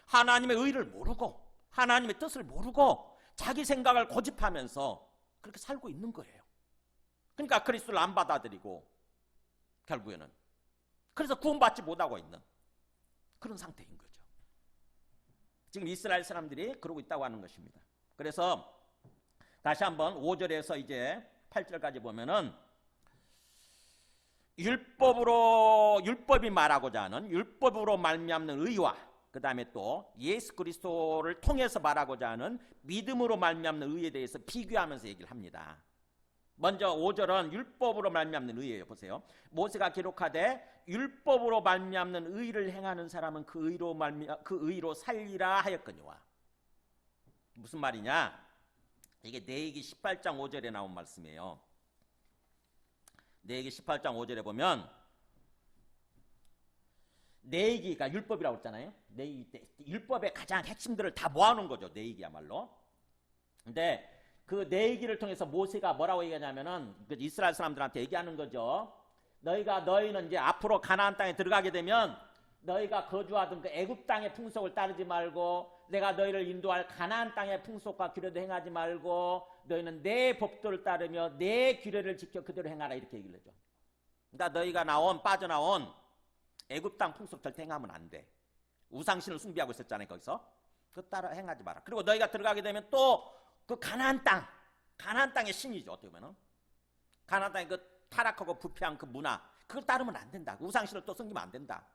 하나님의 의를 모르고 하나님의 뜻을 모르고 자기 생각을 고집하면서 그렇게 살고 있는 거예요. 그러니까 그리스도를 안 받아들이고 결국에는 그래서 구원받지 못하고 있는 그런 상태인 거죠. 지금 이스라엘 사람들이 그러고 있다고 하는 것입니다. 그래서 다시 한번 5절에서 이제 8절까지 보면은 율법이 말하고자 하는 율법으로 말미암는 의와 그 다음에 또 예수 그리스도를 통해서 말하고자 하는 믿음으로 말미암는 의에 대해서 비교하면서 얘기를 합니다. 먼저 5절은 율법으로 말미암는 의예요. 보세요. 모세가 기록하되 율법으로 말미암는 의를 행하는 사람은 그 의로 살리라 하였거니와. 무슨 말이냐? 이게 레위기 18장 5절에 나온 말씀이에요. 레위기 18장 5절에 보면 레위기가 율법이라고 했잖아요. 레위기 때 율법의 가장 핵심들을 다 모아놓은 거죠. 레위기야말로. 근데 그 레위기를 통해서 모세가 뭐라고 얘기하냐면은 이스라엘 사람들한테 얘기하는 거죠. 너희는 이제 앞으로 가나안 땅에 들어가게 되면 너희가 거주하던 그 애굽 땅의 풍속을 따르지 말고 내가 너희를 인도할 가나안 땅의 풍속과 규례도 행하지 말고 너희는 내 법도를 따르며 내 규례를 지켜 그대로 행하라 이렇게 얘기를 해줘. 그러니까 너희가 빠져나온 애굽 땅 풍속 절대 행하면 안 돼. 우상신을 숭배하고 있었잖아요. 거기서 그거 따라 행하지 마라. 그리고 너희가 들어가게 되면 또 그 가나안 땅의 신이죠. 어떻게 보면 가나안 땅의 그 타락하고 부패한 그 문화 그걸 따르면 안 된다. 우상신을 또 섬기면 안 된다.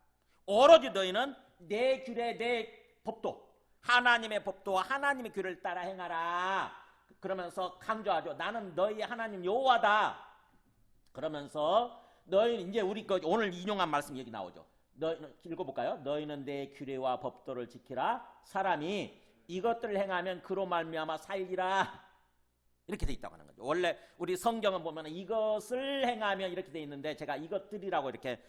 오로지 너희는 내 규례 내 법도 하나님의 법도와 하나님의 규례를 따라 행하라. 그러면서 강조하죠. 나는 너희의 하나님 여호와다. 그러면서 너희는 이제 우리 오늘 인용한 말씀 얘기 나오죠. 읽어볼까요? 너희는 내 규례와 법도를 지키라. 사람이 이것들을 행하면 그로 말미암아 살리라. 이렇게 돼 있다고 하는 거죠. 원래 우리 성경은 보면 이것을 행하면 이렇게 돼 있는데 제가 이것들이라고 이렇게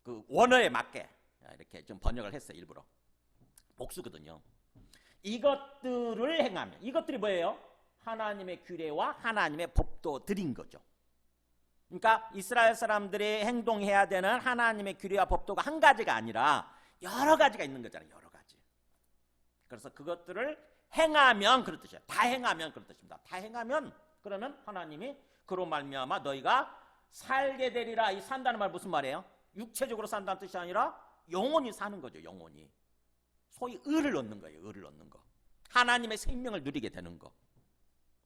그 원어에 맞게 이렇게 좀 번역을 했어요. 일부러. 복수거든요. 이것들을 행하면 이것들이 뭐예요? 하나님의 규례와 하나님의 법도들인 거죠. 그러니까 이스라엘 사람들이 행동해야 되는 하나님의 규례와 법도가 한 가지가 아니라 여러 가지가 있는 거잖아요. 여러 가지. 그래서 그것들을 행하면 그런 뜻이에요. 다 행하면 그런 뜻입니다. 다 행하면 그러면 하나님이 그로 말미암아 너희가 살게 되리라. 이 산다는 말 무슨 말이에요? 육체적으로 산다는 뜻이 아니라 영원히 사는 거죠. 영원히. 소위 의를 얻는 거예요. 의를 얻는 거. 하나님의 생명을 누리게 되는 거.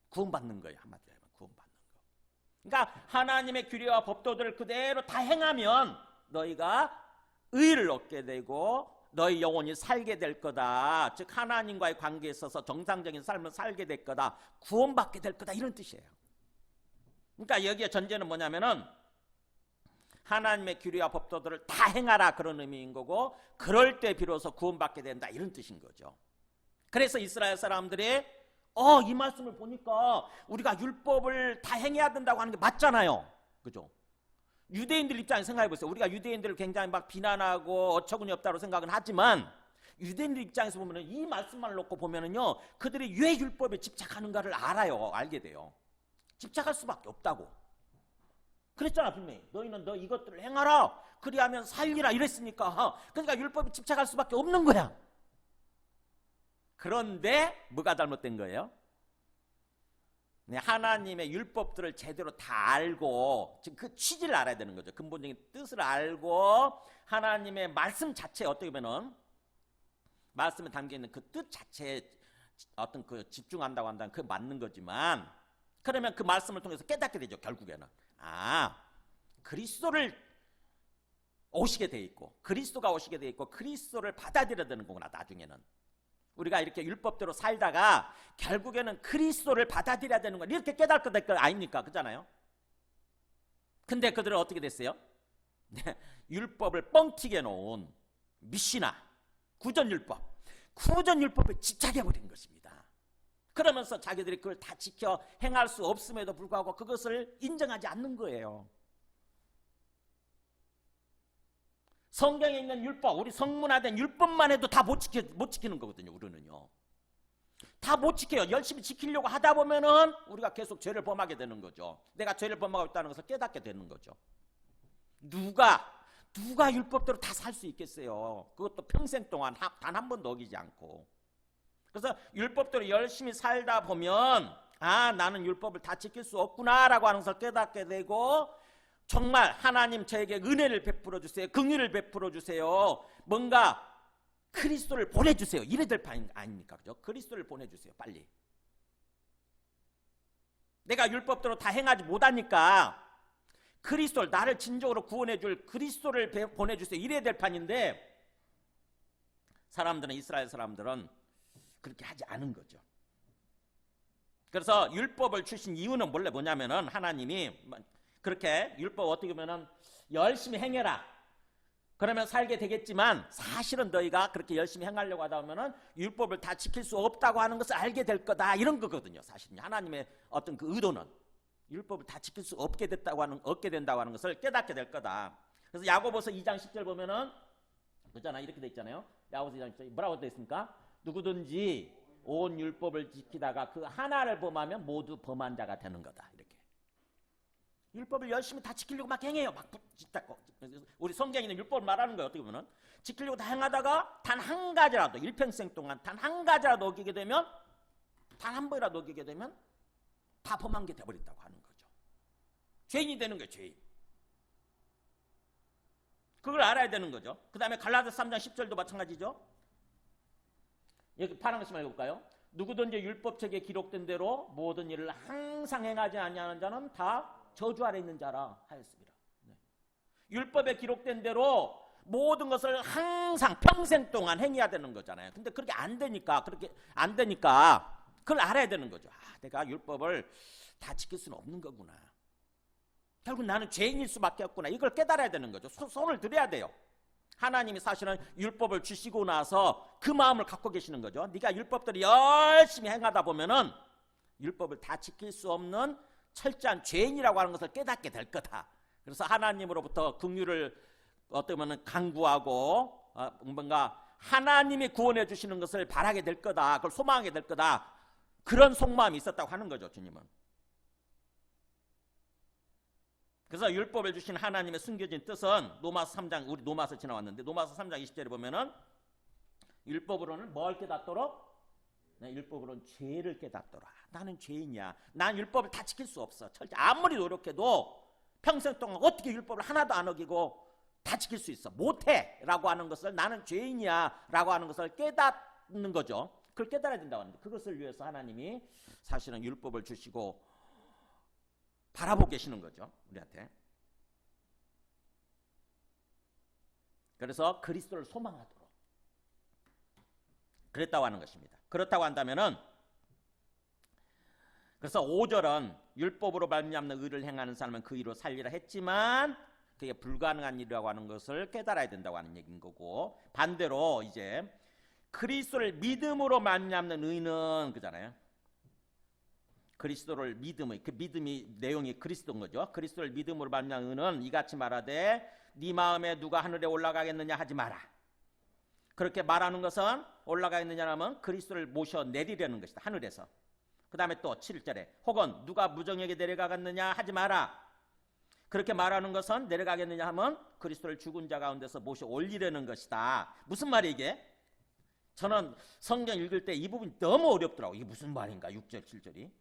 구원받는 거예요. 한마디로 하면 구원받는 거. 그러니까 하나님의 규례와 법도들을 그대로 다 행하면 너희가 의를 얻게 되고 너희 영혼이 살게 될 거다. 즉 하나님과의 관계에 있어서 정상적인 삶을 살게 될 거다. 구원받게 될 거다. 이런 뜻이에요. 그러니까 여기에 전제는 뭐냐면은 하나님의 규례와 법도들을 다 행하라 그런 의미인 거고 그럴 때 비로소 구원받게 된다 이런 뜻인 거죠. 그래서 이스라엘 사람들이 이 말씀을 보니까 우리가 율법을 다 행해야 된다고 하는 게 맞잖아요. 그죠? 유대인들 입장에서 생각해 보세요. 우리가 유대인들을 굉장히 막 비난하고 어처구니 없다고 생각은 하지만 유대인들 입장에서 보면은 이 말씀만 놓고 보면은요 그들이 왜 율법에 집착하는가를 알게 돼요. 집착할 수밖에 없다고. 그랬잖아 분명히. 너희는 너 이것들을 행하라. 그리하면 살리라 이랬으니까. 그러니까 율법에 집착할 수밖에 없는 거야. 그런데 뭐가 잘못된 거예요? 하나님의 율법들을 제대로 다 알고 지금 그 취지를 알아야 되는 거죠. 근본적인 뜻을 알고 하나님의 말씀 자체에 어떻게 보면은 말씀에 담겨있는 그 뜻 자체에 어떤 그 집중한다고 한다면 그게 맞는 거지만 그러면 그 말씀을 통해서 깨닫게 되죠. 결국에는 그리스도를 오시게 돼 있고 그리스도가 오시게 돼 있고 그리스도를 받아들여야 되는 거구나. 나중에는 우리가 이렇게 율법대로 살다가 결국에는 그리스도를 받아들여야 되는 거야. 이렇게 깨닫게 될 거 아닙니까? 그렇잖아요. 근데 그들은 어떻게 됐어요? 율법을 뻥튀겨 놓은 미시나 구전율법에 집착해버린 것입니다. 그러면서 자기들이 그걸 다 지켜 행할 수 없음에도 불구하고 그것을 인정하지 않는 거예요. 성경에 있는 율법, 우리 성문화된 율법만 해도 다 못 지키는 거거든요. 우리는요. 다 못 지켜요. 열심히 지키려고 하다 보면은 우리가 계속 죄를 범하게 되는 거죠. 내가 죄를 범하고 있다는 것을 깨닫게 되는 거죠. 누가 율법대로 다 살 수 있겠어요. 그것도 평생 동안 단 한 번도 어기지 않고. 그래서 율법대로 열심히 살다 보면 나는 율법을 다 지킬 수 없구나라고 하는 것을 깨닫게 되고 정말 하나님 저에게 은혜를 베풀어 주세요. 긍휼을 베풀어 주세요. 뭔가 그리스도를 보내주세요. 이래 될 판 아닙니까? 그죠? 그리스도를 보내주세요. 빨리. 내가 율법대로 다 행하지 못하니까 그리스도를, 나를 진정으로 구원해줄 그리스도를 보내주세요. 이래야 될 판인데 사람들은, 이스라엘 사람들은 그렇게 하지 않은 거죠. 그래서 율법을 주신 이유는 원래 뭐냐면은, 하나님이 그렇게 율법 어떻게 보면은 열심히 행해라, 그러면 살게 되겠지만, 사실은 너희가 그렇게 열심히 행하려고 하다 보면은 율법을 다 지킬 수 없다고 하는 것을 알게 될 거다, 이런 거거든요. 사실 하나님의 어떤 그 의도는 율법을 다 지킬 수 없게 된다고 하는 것을 깨닫게 될 거다. 그래서 야고보서 2장 10절 보면은 그잖아, 이렇게 돼 있잖아요. 야고보서 2장 10절 뭐라고 돼 있습니까? 누구든지 온 율법을 지키다가 그 하나를 범하면 모두 범한 자가 되는 거다. 이렇게 율법을 열심히 다 지키려고 막 행해요. 막 짓다고. 우리 성경에는 율법을 말하는 거예요. 어떻게 보면 지키려고 다 행하다가 단 한 가지라도, 일평생 동안 단 한 가지라도 어기게 되면, 단 한 번이라도 어기게 되면 다 범한 게 돼버린다고 하는 거죠. 죄인이 되는 거예요. 죄인. 그걸 알아야 되는 거죠. 그 다음에 갈라디아서 3장 10절도 마찬가지죠. 여기 파란 것만 읽어볼까요? 누구든지 율법책에 기록된 대로 모든 일을 항상 행하지 아니하는 자는 다 저주 아래 있는 자라 하였습니다. 네. 율법에 기록된 대로 모든 것을 항상 평생 동안 행해야 되는 거잖아요. 근데 그렇게 안 되니까 그걸 알아야 되는 거죠. 아, 내가 율법을 다 지킬 수는 없는 거구나. 결국 나는 죄인일 수밖에 없구나. 이걸 깨달아야 되는 거죠. 손을 들여야 돼요. 하나님이 사실은 율법을 주시고 나서 그 마음을 갖고 계시는 거죠. 네가 율법대로 열심히 행하다 보면은 율법을 다 지킬 수 없는 철저한 죄인이라고 하는 것을 깨닫게 될 거다. 그래서 하나님으로부터 긍휼을 어떻게 보면 간구하고 뭔가 하나님이 구원해 주시는 것을 바라게 될 거다. 그걸 소망하게 될 거다. 그런 속마음이 있었다고 하는 거죠, 주님은. 그래서 율법을 주신 하나님의 숨겨진 뜻은 로마서 3장, 우리 로마서 지나왔는데 로마서 3장 20절에 보면은 율법으로는 뭘 깨닫도록? 네, 율법으로는 죄를 깨닫더라. 나는 죄인이야. 난 율법을 다 지킬 수 없어. 절대 아무리 노력해도 평생 동안 어떻게 율법을 하나도 안 어기고 다 지킬 수 있어. 못해 라고 하는 것을, 나는 죄인이야 라고 하는 것을 깨닫는 거죠. 그걸 깨달아야 된다고 하는데, 그것을 위해서 하나님이 사실은 율법을 주시고 바라보고 계시는 거죠, 우리한테. 그래서 그리스도를 소망하도록 그랬다고 하는 것입니다. 그렇다고 한다면은, 그래서 5절은 율법으로 말미암는 의를 행하는 사람은 그 의로 살리라 했지만 그게 불가능한 일이라고 하는 것을 깨달아야 된다고 하는 얘기인 거고, 반대로 이제 그리스도를 믿음으로 말미암는 의는 그잖아요. 그리스도를 믿음의, 그 믿음이 내용이 그리스도인 거죠. 그리스도를 믿음으로 말미암는 의는 이같이 말하되 네 마음에 누가 하늘에 올라가겠느냐 하지 마라. 그렇게 말하는 것은, 올라가겠느냐 하면 그리스도를 모셔 내리려는 것이다, 하늘에서. 그 다음에 또 7절에 혹은 누가 무정에게 내려가겠느냐 하지 마라. 그렇게 말하는 것은, 내려가겠느냐 하면 그리스도를 죽은 자 가운데서 모셔 올리려는 것이다. 무슨 말이 이게? 저는 성경 읽을 때 이 부분이 너무 어렵더라고요. 이게 무슨 말인가, 6절 7절이.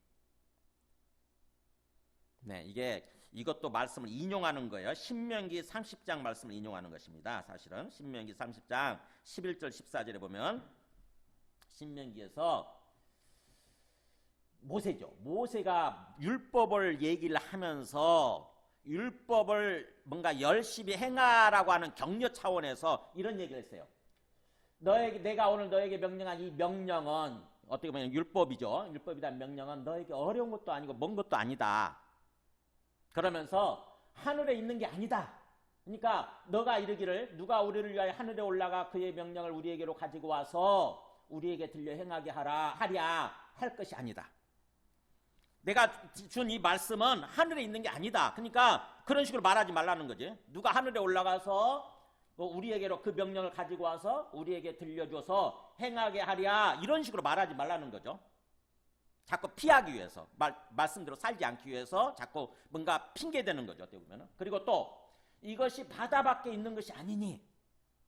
네, 이것도 말씀을 인용하는 거예요. 신명기 30장 말씀을 인용하는 것입니다. 사실은 신명기 30장 11절 14절에 보면 신명기에서 모세죠. 모세가 율법을 얘기를 하면서 율법을 뭔가 열심히 행하라고 하는 격려 차원에서 이런 얘기를 했어요. 내가 오늘 너에게 명령한 이 명령은 어떻게 보면 율법이죠. 율법이란 명령은 너에게 어려운 것도 아니고 먼 것도 아니다. 그러면서 하늘에 있는 게 아니다. 그러니까 너가 이르기를 누가 우리를 위하여 하늘에 올라가 그의 명령을 우리에게로 가지고 와서 우리에게 들려 행하게 하랴 할 것이 아니다. 내가 준 이 말씀은 하늘에 있는 게 아니다. 그러니까 그런 식으로 말하지 말라는 거지. 누가 하늘에 올라가서 우리에게로 그 명령을 가지고 와서 우리에게 들려줘서 행하게 하랴, 이런 식으로 말하지 말라는 거죠. 자꾸 피하기 위해서, 말씀대로 살지 않기 위해서 자꾸 뭔가 핑계대는 거죠, 어떻게 보면은. 그리고 또 이것이 바다 밖에 있는 것이 아니니,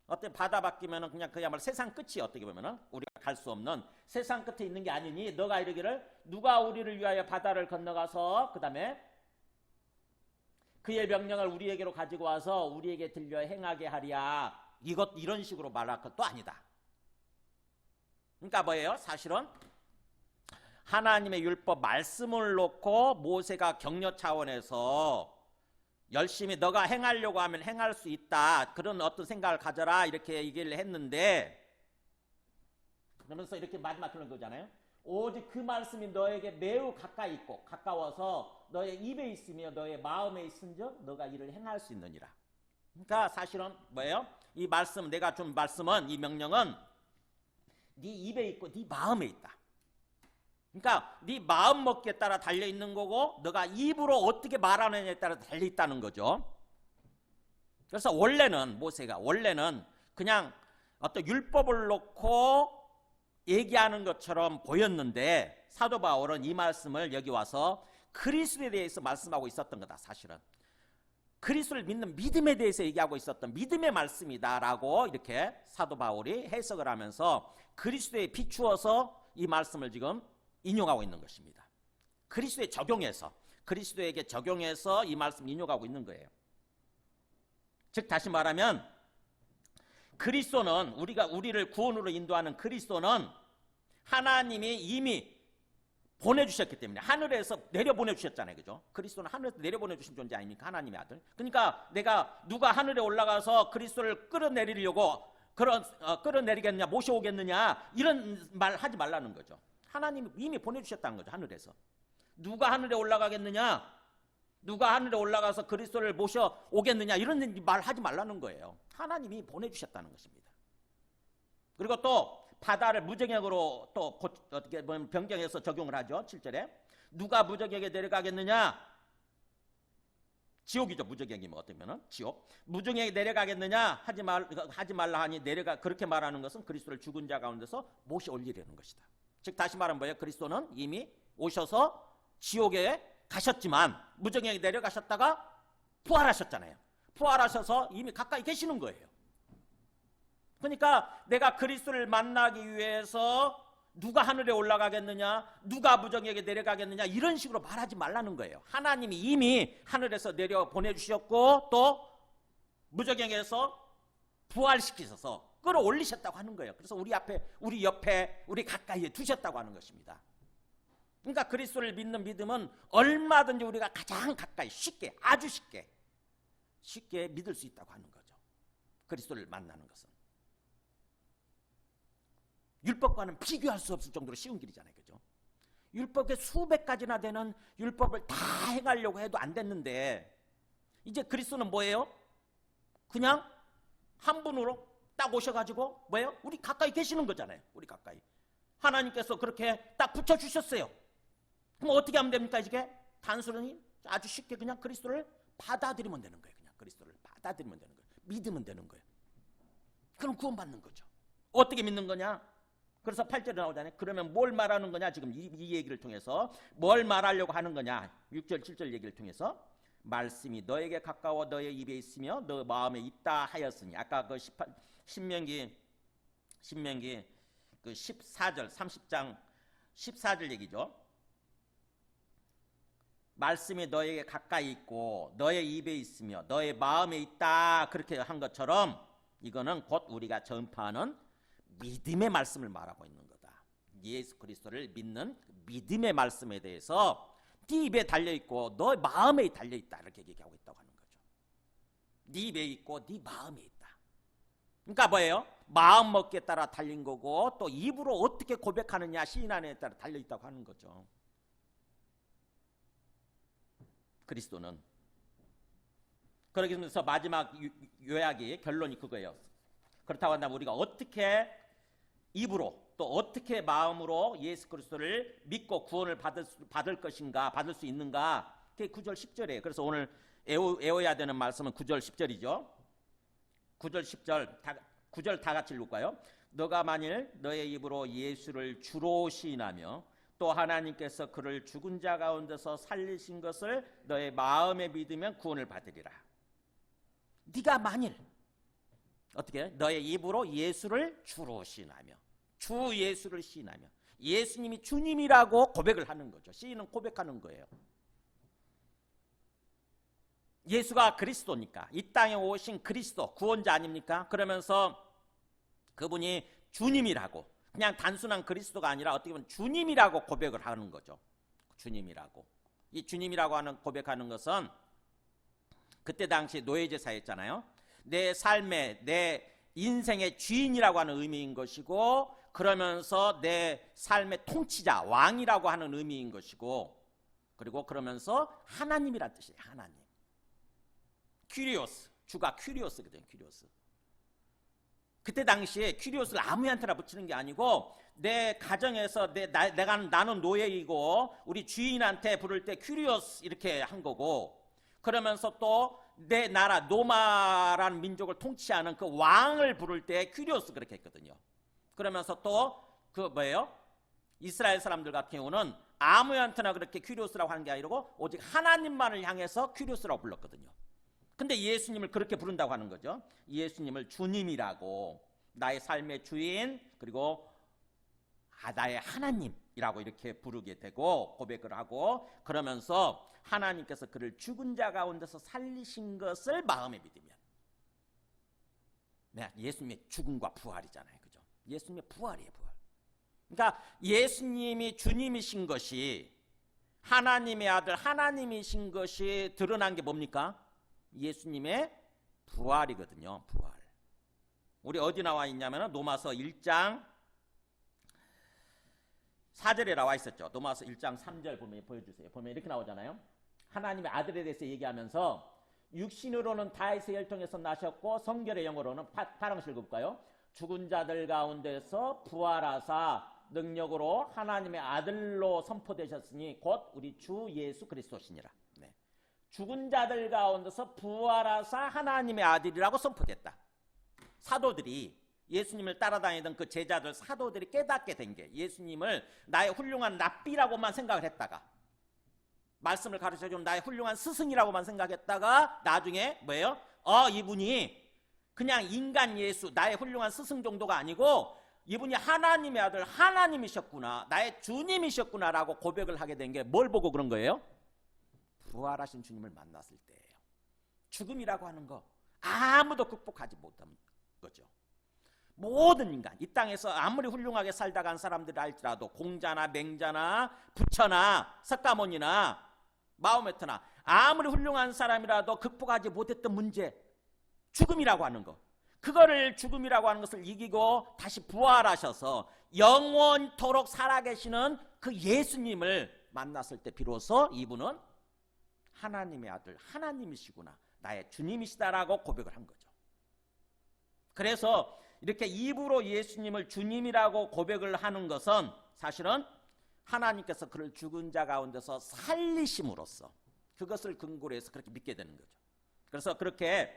어때, 바다 밖이면은 그냥 그야말로 세상 끝이, 어떻게 보면은 우리가 갈 수 없는 세상 끝에 있는 게 아니니 너가 이르기를 누가 우리를 위하여 바다를 건너가서 그 다음에 그의 명령을 우리에게로 가지고 와서 우리에게 들려 행하게 하랴, 이런 식으로 말할 것도 아니다. 그러니까 뭐예요? 사실은 하나님의 율법 말씀을 놓고 모세가 격려 차원에서 열심히 너가 행하려고 하면 행할 수 있다, 그런 어떤 생각을 가져라, 이렇게 얘기를 했는데, 그러면서 이렇게 마지막 그런 거잖아요. 오직 그 말씀이 너에게 매우 가까이 있고 가까워서 너의 입에 있으며 너의 마음에 있은즉 너가 이를 행할 수 있느니라. 그러니까 사실은 뭐예요? 이 말씀, 내가 준 말씀은, 이 명령은 네 입에 있고 네 마음에 있다. 그러니까 네 마음 먹기에 따라 달려 있는 거고, 너가 입으로 어떻게 말하느냐에 따라 달려 있다는 거죠. 그래서 원래는 모세가 그냥 어떤 율법을 놓고 얘기하는 것처럼 보였는데, 사도 바울은 이 말씀을 여기 와서 그리스도에 대해서 말씀하고 있었던 거다. 사실은 그리스도를 믿는 믿음에 대해서 얘기하고 있었던 믿음의 말씀이다라고 이렇게 사도 바울이 해석을 하면서 그리스도에 비추어서 이 말씀을 지금 인용하고 있는 것입니다. 그리스도에 적용해서, 그리스도에게 적용해서 이 말씀을 인용하고 있는 거예요. 즉 다시 말하면 그리스도는, 우리를 구원으로 인도하는 그리스도는 하나님이 이미 보내주셨기 때문에, 하늘에서 내려보내주셨잖아요. 그죠? 그리스도는 하늘에서 내려보내주신 존재 아닙니까? 하나님의 아들. 그러니까 내가 누가 하늘에 올라가서 그리스도를 끌어내리려고 끌어내리겠느냐, 모셔오겠느냐, 이런 말 하지 말라는 거죠. 하나님이 이미 보내주셨다는 거죠. 하늘에서. 누가 하늘에 올라가겠느냐, 누가 하늘에 올라가서 그리스도를 모셔오겠느냐, 이런 말 하지 말라는 거예요. 하나님이 보내주셨다는 것입니다. 그리고 또 바다를 무정역으로 또 어떻게 보면 변경해서 적용을 하죠. 7절에 누가 무정역에 내려가겠느냐, 지옥이죠. 무정역이면 어떠면은 지옥. 무정역에 내려가겠느냐 하지 말라 하니, 그렇게 말하는 것은 그리스도를 죽은 자 가운데서 모셔 올리려는 것이다. 즉 다시 말하면 뭐예요? 그리스도는 이미 오셔서 지옥에 가셨지만 무정역에 내려가셨다가 부활하셨잖아요. 부활하셔서 이미 가까이 계시는 거예요. 그러니까 내가 그리스도를 만나기 위해서 누가 하늘에 올라가겠느냐, 누가 무정역에 내려가겠느냐, 이런 식으로 말하지 말라는 거예요. 하나님이 이미 하늘에서 내려 보내주셨고 또 무정역에서 부활시키셔서 끌어올리셨다고 하는 거예요. 그래서 우리 앞에, 우리 옆에, 우리 가까이에 두셨다고 하는 것입니다. 그러니까 그리스도를 믿는 믿음은 얼마든지 우리가 가장 가까이, 쉽게, 아주 쉽게 믿을 수 있다고 하는 거죠. 그리스도를 만나는 것은 율법과는 비교할 수 없을 정도로 쉬운 길이잖아요. 그죠? 율법에 수백 가지나 되는 율법을 다 행하려고 해도 안 됐는데, 이제 그리스도는 뭐예요? 그냥 한 분으로 딱 오셔가지고 뭐예요? 우리 가까이 계시는 거잖아요. 우리 가까이. 하나님께서 그렇게 딱 붙여주셨어요. 그럼 어떻게 하면 됩니까? 이게 단순히 아주 쉽게 그냥 그리스도를 받아들이면 되는 거예요. 그냥 그리스도를 받아들이면 되는 거예요. 믿으면 되는 거예요. 그럼 구원받는 거죠. 어떻게 믿는 거냐? 그래서 8절에 나오잖아요. 그러면 뭘 말하는 거냐? 지금 이 얘기를 통해서 뭘 말하려고 하는 거냐? 6절 7절 얘기를 통해서 말씀이 너에게 가까워 너의 입에 있으며 너 마음에 있다 하였으니, 아까 그 신명기 그 14절 30장 14절 얘기죠. 말씀이 너에게 가까이 있고 너의 입에 있으며 너의 마음에 있다, 그렇게 한 것처럼 이거는 곧 우리가 전파하는 믿음의 말씀을 말하고 있는 거다. 예수 그리스도를 믿는 믿음의 말씀에 대해서 네 입에 달려있고 너의 마음에 달려있다, 이렇게 얘기하고 있다고 하는 거죠. 네 입에 있고 네 마음에 있다. 그러니까 뭐예요? 마음 먹기에 따라 달린 거고, 또 입으로 어떻게 고백하느냐, 시인하느냐에 따라 달려있다고 하는 거죠. 그리스도는. 그러면서 마지막 요약이, 결론이 그거예요. 그렇다고 한다면 우리가 어떻게 입으로 또 어떻게 마음으로 예수 그리스도를 믿고 구원을 받을 것인가, 받을 수 있는가, 그게 9절 10절이에요. 그래서 오늘 외워야 되는 말씀은 9절 10절이죠. 9절 10절 9절 다 같이 읽을까요? 너가 만일 너의 입으로 예수를 주로 시인하며 또 하나님께서 그를 죽은 자 가운데서 살리신 것을 너의 마음에 믿으면 구원을 받으리라. 네가 만일 어떻게 너의 입으로 예수를 주로 시인하며, 주 예수를 시인하며, 예수님이 주님이라고 고백을 하는 거죠. 시인은 고백하는 거예요. 예수가 그리스도니까, 이 땅에 오신 그리스도 구원자 아닙니까? 그러면서 그분이 주님이라고, 그냥 단순한 그리스도가 아니라 어떻게 보면 주님이라고 고백을 하는 거죠. 주님이라고. 이 주님이라고 하는 고백하는 것은 그때 당시 노예제사였잖아요. 내 삶의, 내 인생의 주인이라고 하는 의미인 것이고, 그러면서 내 삶의 통치자, 왕이라고 하는 의미인 것이고, 그리고 그러면서 하나님이란 뜻이에요. 하나님. 큐리오스, 주가 큐리오스거든요. 큐리오스. 그때 당시에 큐리오스를 아무한테나 붙이는 게 아니고, 내 가정에서 나는 노예이고 우리 주인한테 부를 때 큐리오스 이렇게 한 거고, 그러면서 또 내 나라 노마라는 민족을 통치하는 그 왕을 부를 때 큐리오스 그렇게 했거든요. 그러면서 또 그 뭐예요? 이스라엘 사람들 같은 경우는 아무한테나 그렇게 큐리오스라고 하는 게 아니고 오직 하나님만을 향해서 큐리오스라고 불렀거든요. 근데 예수님을 그렇게 부른다고 하는 거죠. 예수님을 주님이라고, 나의 삶의 주인, 그리고 나의 하나님이라고 이렇게 부르게 되고 고백을 하고, 그러면서 하나님께서 그를 죽은 자 가운데서 살리신 것을 마음에 믿으면, 네, 예수님의 죽음과 부활이잖아요. 그죠? 예수님의 부활이에요. 부활. 그러니까 예수님이 주님이신 것이, 하나님의 아들 하나님이신 것이 드러난 게 뭡니까? 예수님의 부활이거든요. 부활. 우리 어디 나와 있냐면 로마서 1장 4절에 나와 있었죠. 로마서 1장 3절 보면 보여주세요. 보면 이렇게 나오잖아요. 하나님의 아들에 대해서 얘기하면서 육신으로는 다윗의 혈통에서 나셨고 성결의 영으로는 파랑실 볼까요? 죽은 자들 가운데서 부활하사 능력으로 하나님의 아들로 선포되셨으니 곧 우리 주 예수 그리스도시니라. 네. 죽은 자들 가운데서 부활하사 하나님의 아들이라고 선포됐다. 사도들이, 예수님을 따라다니던 그 제자들 사도들이 깨닫게 된 게, 예수님을 나의 훌륭한 랍비라고만 생각을 했다가, 말씀을 가르쳐주는 나의 훌륭한 스승이라고만 생각했다가 나중에 뭐예요? 이분이 그냥 인간 예수, 나의 훌륭한 스승 정도가 아니고 이분이 하나님의 아들 하나님이셨구나, 나의 주님이셨구나라고 고백을 하게 된 게 뭘 보고 그런 거예요? 부활하신 주님을 만났을 때예요. 죽음이라고 하는 거 아무도 극복하지 못한 거죠. 모든 인간, 이 땅에서 아무리 훌륭하게 살다 간 사람들이 할지라도, 공자나 맹자나 부처나 석가모니나 마호메트나 아무리 훌륭한 사람이라도 극복하지 못했던 문제, 죽음이라고 하는 거, 그거를 죽음이라고 하는 것을 이기고 다시 부활하셔서 영원토록 살아계시는 그 예수님을 만났을 때 비로소 이분은 하나님의 아들 하나님이시구나, 나의 주님이시다라고 고백을 한 거죠. 그래서 이렇게 입으로 예수님을 주님이라고 고백을 하는 것은 사실은 하나님께서 그를 죽은 자 가운데서 살리심으로써 그것을 근거로 해서 그렇게 믿게 되는 거죠. 그래서 그렇게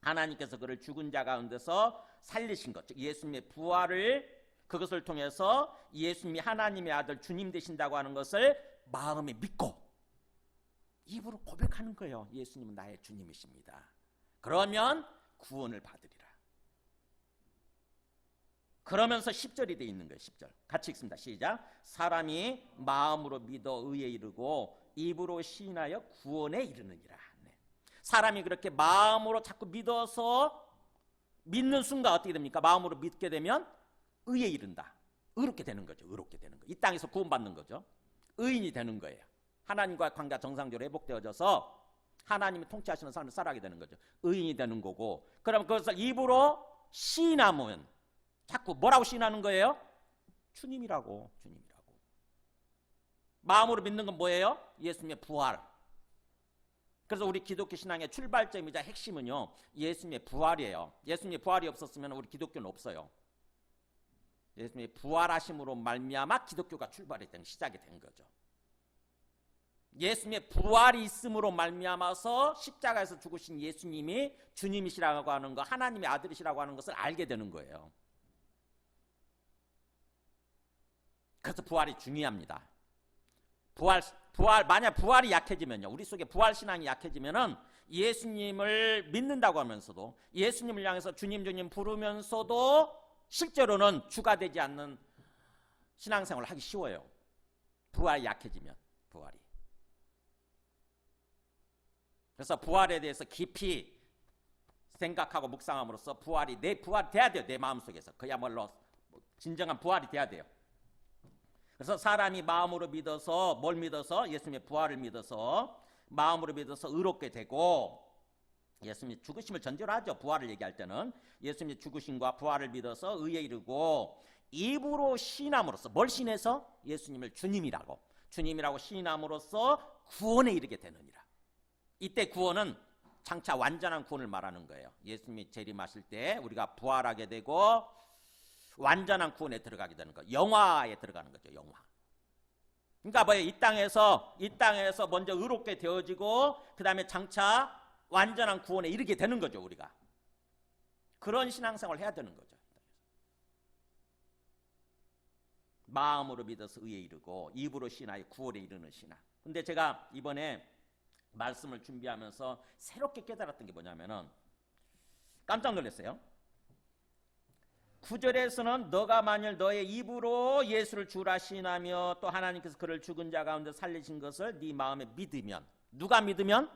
하나님께서 그를 죽은 자 가운데서 살리신 것, 즉 예수님의 부활을, 그것을 통해서 예수님이 하나님의 아들 주님 되신다고 하는 것을 마음에 믿고 입으로 고백하는 거예요. 예수님은 나의 주님이십니다. 그러면 구원을 받으리라. 그러면서 10절이 되어 있는 거예요. 10절 같이 읽습니다. 시작. 사람이 마음으로 믿어 의에 이르고 입으로 시인하여 구원에 이르느니라. 네. 사람이 그렇게 마음으로 자꾸 믿어서 믿는 순간 어떻게 됩니까? 마음으로 믿게 되면 의에 이른다. 의롭게 되는 거죠. 의롭게 되는 거. 이 땅에서 구원받는 거죠. 의인이 되는 거예요. 하나님과의 관계가 정상적으로 회복되어져서 하나님이 통치하시는 삶을 살아가게 되는 거죠. 의인이 되는 거고, 그럼 그것을 입으로 시인하면 자꾸 뭐라고 시인하는 거예요? 주님이라고, 주님이라고. 마음으로 믿는 건 뭐예요? 예수님의 부활. 그래서 우리 기독교 신앙의 출발점이자 핵심은요, 예수님의 부활이에요. 예수님의 부활이 없었으면 우리 기독교는 없어요. 예수님의 부활하심으로 말미암아 기독교가 출발이 된, 시작이 된 거죠. 예수님의 부활이 있음으로 말미암아서 십자가에서 죽으신 예수님이 주님이시라고 하는 거, 하나님의 아들이시라고 하는 것을 알게 되는 거예요. 그래서 부활이 중요합니다. 만약 부활이 약해지면요, 우리 속에 부활 신앙이 약해지면은 예수님을 믿는다고 하면서도, 예수님을 향해서 주님 주님 부르면서도 실제로는 주가 되지 않는 신앙생활을 하기 쉬워요. 부활이 약해지면, 부활이. 그래서 부활에 대해서 깊이 생각하고 묵상함으로써 부활이, 내 부활이 돼야 돼요. 내 마음속에서. 그야말로 진정한 부활이 돼야 돼요. 그래서 사람이 마음으로 믿어서 뭘 믿어서? 예수님의 부활을 믿어서 마음으로 믿어서 의롭게 되고, 예수님의 죽으심을 전제로 하죠. 부활을 얘기할 때는 예수님의 죽으심과 부활을 믿어서 의에 이르고, 입으로 시인함으로써 뭘 시인해서? 예수님을 주님이라고 시인함으로써 구원에 이르게 되느니라. 이때 구원은 장차 완전한 구원을 말하는 거예요. 예수님이 재림하실 때 우리가 부활하게 되고 완전한 구원에 들어가게 되는 거, 영화에 들어가는 거죠. 영화. 그러니까 뭐예요? 이 땅에서 먼저 의롭게 되어지고 그 다음에 장차 완전한 구원에 이르게 되는 거죠. 우리가 그런 신앙생활을 해야 되는 거죠. 마음으로 믿어서 의에 이르고 입으로 신하여 구원에 이르는 신앙. 근데 제가 이번에 말씀을 준비하면서 새롭게 깨달았던 게 뭐냐면은 깜짝 놀랐어요. 9절에서는 너가 만일 너의 입으로 예수를 주라 시인하며 또 하나님께서 그를 죽은 자 가운데 살리신 것을 네 마음에 믿으면, 누가 믿으면?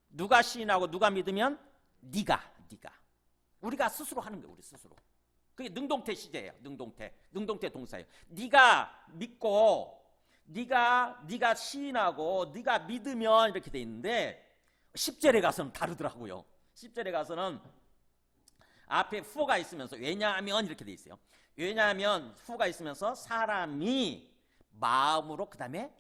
누가 시인하고 누가 믿으면? 네가 우리가 스스로 하는 거예요. 우리 스스로. 그게 능동태 시제예요. 능동태 동사예요. 네가 믿고 네가 시인하고 네가 믿으면 이렇게 돼 있는데 10절에 가서는 다르더라고요. 10절에 가서는 앞에 후가 있으면서 왜냐하면 이렇게 돼 있어요. 왜냐하면 후가 있으면서 사람이 마음으로, 그 다음에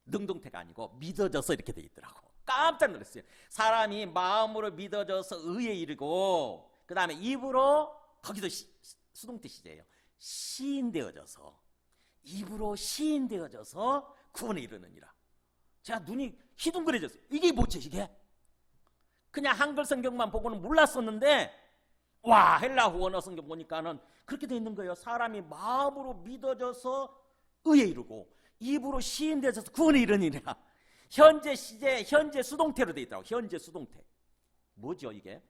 능동태가 아니고 믿어져서 이렇게 돼 있더라고. 깜짝 놀랐어요. 사람이 마음으로 믿어져서 의에 이르고 그 다음에 입으로, 거기도 수동태 시제예요. 시인되어져서, 입으로 시인되어져서 구원에 이르느니라. 제가 눈이 희둥그레졌어요. 이게 뭐지 이게? 그냥 한글 성경만 보고는 몰랐었는데 와, 헬라어 원어 성경 보니까는 그렇게 돼 있는 거예요. 사람이 마음으로 믿어져서 의에 이르고 입으로 시인되어져서 구원에 이르느니라. 현재 시제, 현재 수동태로 돼 있더라고요. 현재 수동태. 뭐죠 이게?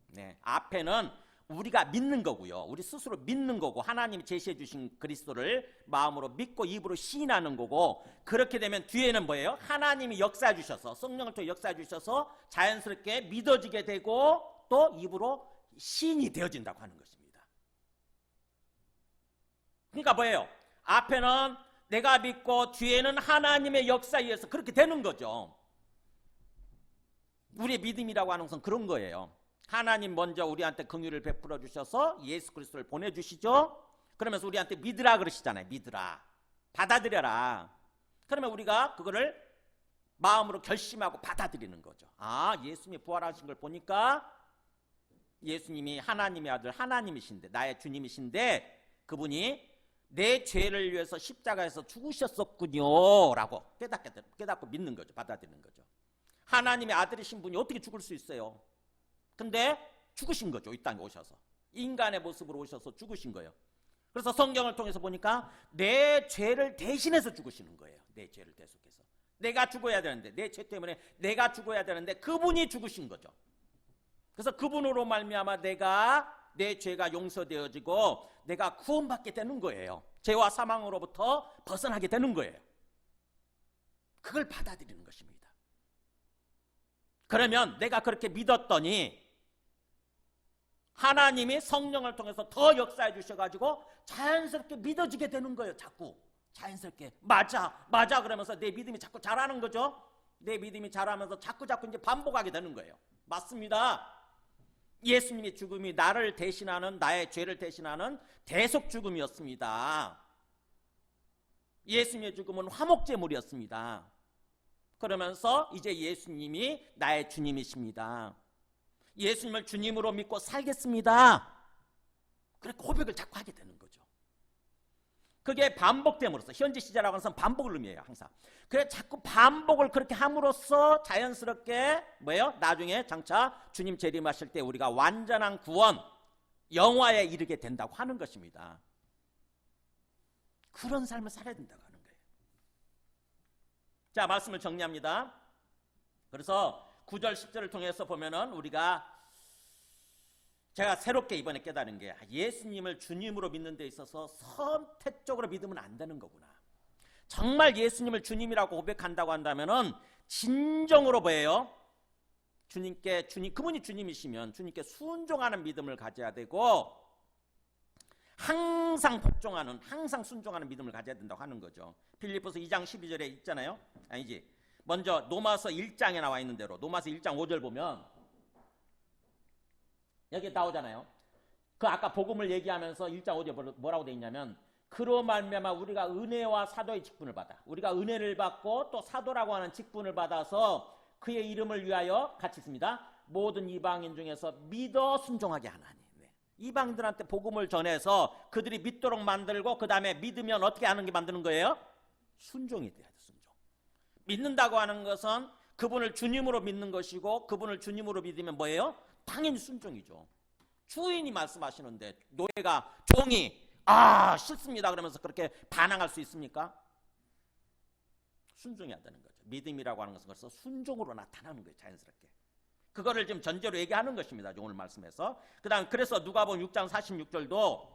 네, 앞에는 우리가 믿는 거고요. 우리 스스로 믿는 거고, 하나님이 제시해 주신 그리스도를 마음으로 믿고 입으로 시인하는 거고, 그렇게 되면 뒤에는 뭐예요? 하나님이 역사해 주셔서, 성령을 통해 역사해 주셔서 자연스럽게 믿어지게 되고 또 입으로 시인이 되어진다고 하는 것입니다. 그러니까 뭐예요? 앞에는 내가 믿고 뒤에는 하나님의 역사에 의해서 그렇게 되는 거죠. 우리의 믿음이라고 하는 것은 그런 거예요. 하나님 먼저 우리한테 긍휼을 베풀어 주셔서 예수 그리스도를 보내주시죠. 그러면서 우리한테 믿으라 그러시잖아요. 믿으라, 받아들여라. 그러면 우리가 그거를 마음으로 결심하고 받아들이는 거죠. 아, 예수님이 부활하신 걸 보니까 예수님이 하나님의 아들, 하나님이신데, 나의 주님이신데 그분이 내 죄를 위해서 십자가에서 죽으셨었군요 라고 깨닫고 믿는 거죠. 받아들이는 거죠. 하나님의 아들이신 분이 어떻게 죽을 수 있어요? 근데 죽으신 거죠. 이 땅에 오셔서 인간의 모습으로 오셔서 죽으신 거예요. 그래서 성경을 통해서 보니까 내 죄를 대신해서 죽으시는 거예요. 내 죄를 대속해서. 내가 죽어야 되는데, 내 죄 때문에 내가 죽어야 되는데 그분이 죽으신 거죠. 그래서 그분으로 말미암아 내 죄가 용서되어지고 내가 구원받게 되는 거예요. 죄와 사망으로부터 벗어나게 되는 거예요. 그걸 받아들이는 것입니다. 그러면 내가 그렇게 믿었더니 하나님이 성령을 통해서 더 역사해 주셔가지고 자연스럽게 믿어지게 되는 거예요. 자꾸 자연스럽게 맞아 그러면서 내 믿음이 자꾸 자라는 거죠. 내 믿음이 자라면서 자꾸 이제 반복하게 되는 거예요. 맞습니다. 예수님의 죽음이 나를 대신하는, 나의 죄를 대신하는 대속 죽음이었습니다. 예수님의 죽음은 화목제물이었습니다. 그러면서 이제 예수님이 나의 주님이십니다. 예수님을 주님으로 믿고 살겠습니다. 그렇게 고백을 자꾸 하게 되는 거죠. 그게 반복됨으로써, 현재 시제라고 하는 것은 반복을 의미해요. 항상. 그래 자꾸 반복을 그렇게 함으로써 자연스럽게 뭐예요? 나중에 장차 주님 재림하실 때 우리가 완전한 구원, 영화에 이르게 된다고 하는 것입니다. 그런 삶을 살아야 된다고 하는 거예요. 자, 말씀을 정리합니다. 그래서 9절 10절을 통해서 보면은 제가 새롭게 이번에 깨달은 게 예수님을 주님으로 믿는 데 있어서 선택적으로 믿으면 안 되는 거구나. 정말 예수님을 주님이라고 고백한다고 한다면은 진정으로 뭐예요? 그분이 주님이시면 주님께 순종하는 믿음을 가져야 되고, 항상 복종하는, 항상 순종하는 믿음을 가져야 된다고 하는 거죠. 빌립보서 2장 12절에 있잖아요. 아니지. 먼저 로마서 1장에 나와 있는 대로 로마서 1장 5절 보면 여기 나오잖아요. 그 아까 복음을 얘기하면서 1장 5절 뭐라고 돼 있냐면 그로 말미암아 우리가 은혜와 사도의 직분을 받아. 우리가 은혜를 받고 또 사도라고 하는 직분을 받아서 그의 이름을 위하여 같이 있습니다. 모든 이방인 중에서 믿어 순종하게 하나니. 이방인들한테 복음을 전해서 그들이 믿도록 만들고 그 다음에 믿으면 어떻게 하는 게 만드는 거예요? 순종이 돼야 돼. 순종. 믿는다고 하는 것은 그분을 주님으로 믿는 것이고 그분을 주님으로 믿으면 뭐예요? 당연히 순종이죠. 주인이 말씀하시는데 노예가 종이 싫습니다 그러면서 그렇게 반항할 수 있습니까? 순종해야 되는 거죠. 믿음이라고 하는 것은 그래서 순종으로 나타나는 거예요. 자연스럽게. 그거를 지금 전제로 얘기하는 것입니다. 오늘 말씀에서. 그다음 그래서 누가복음 6장 46절도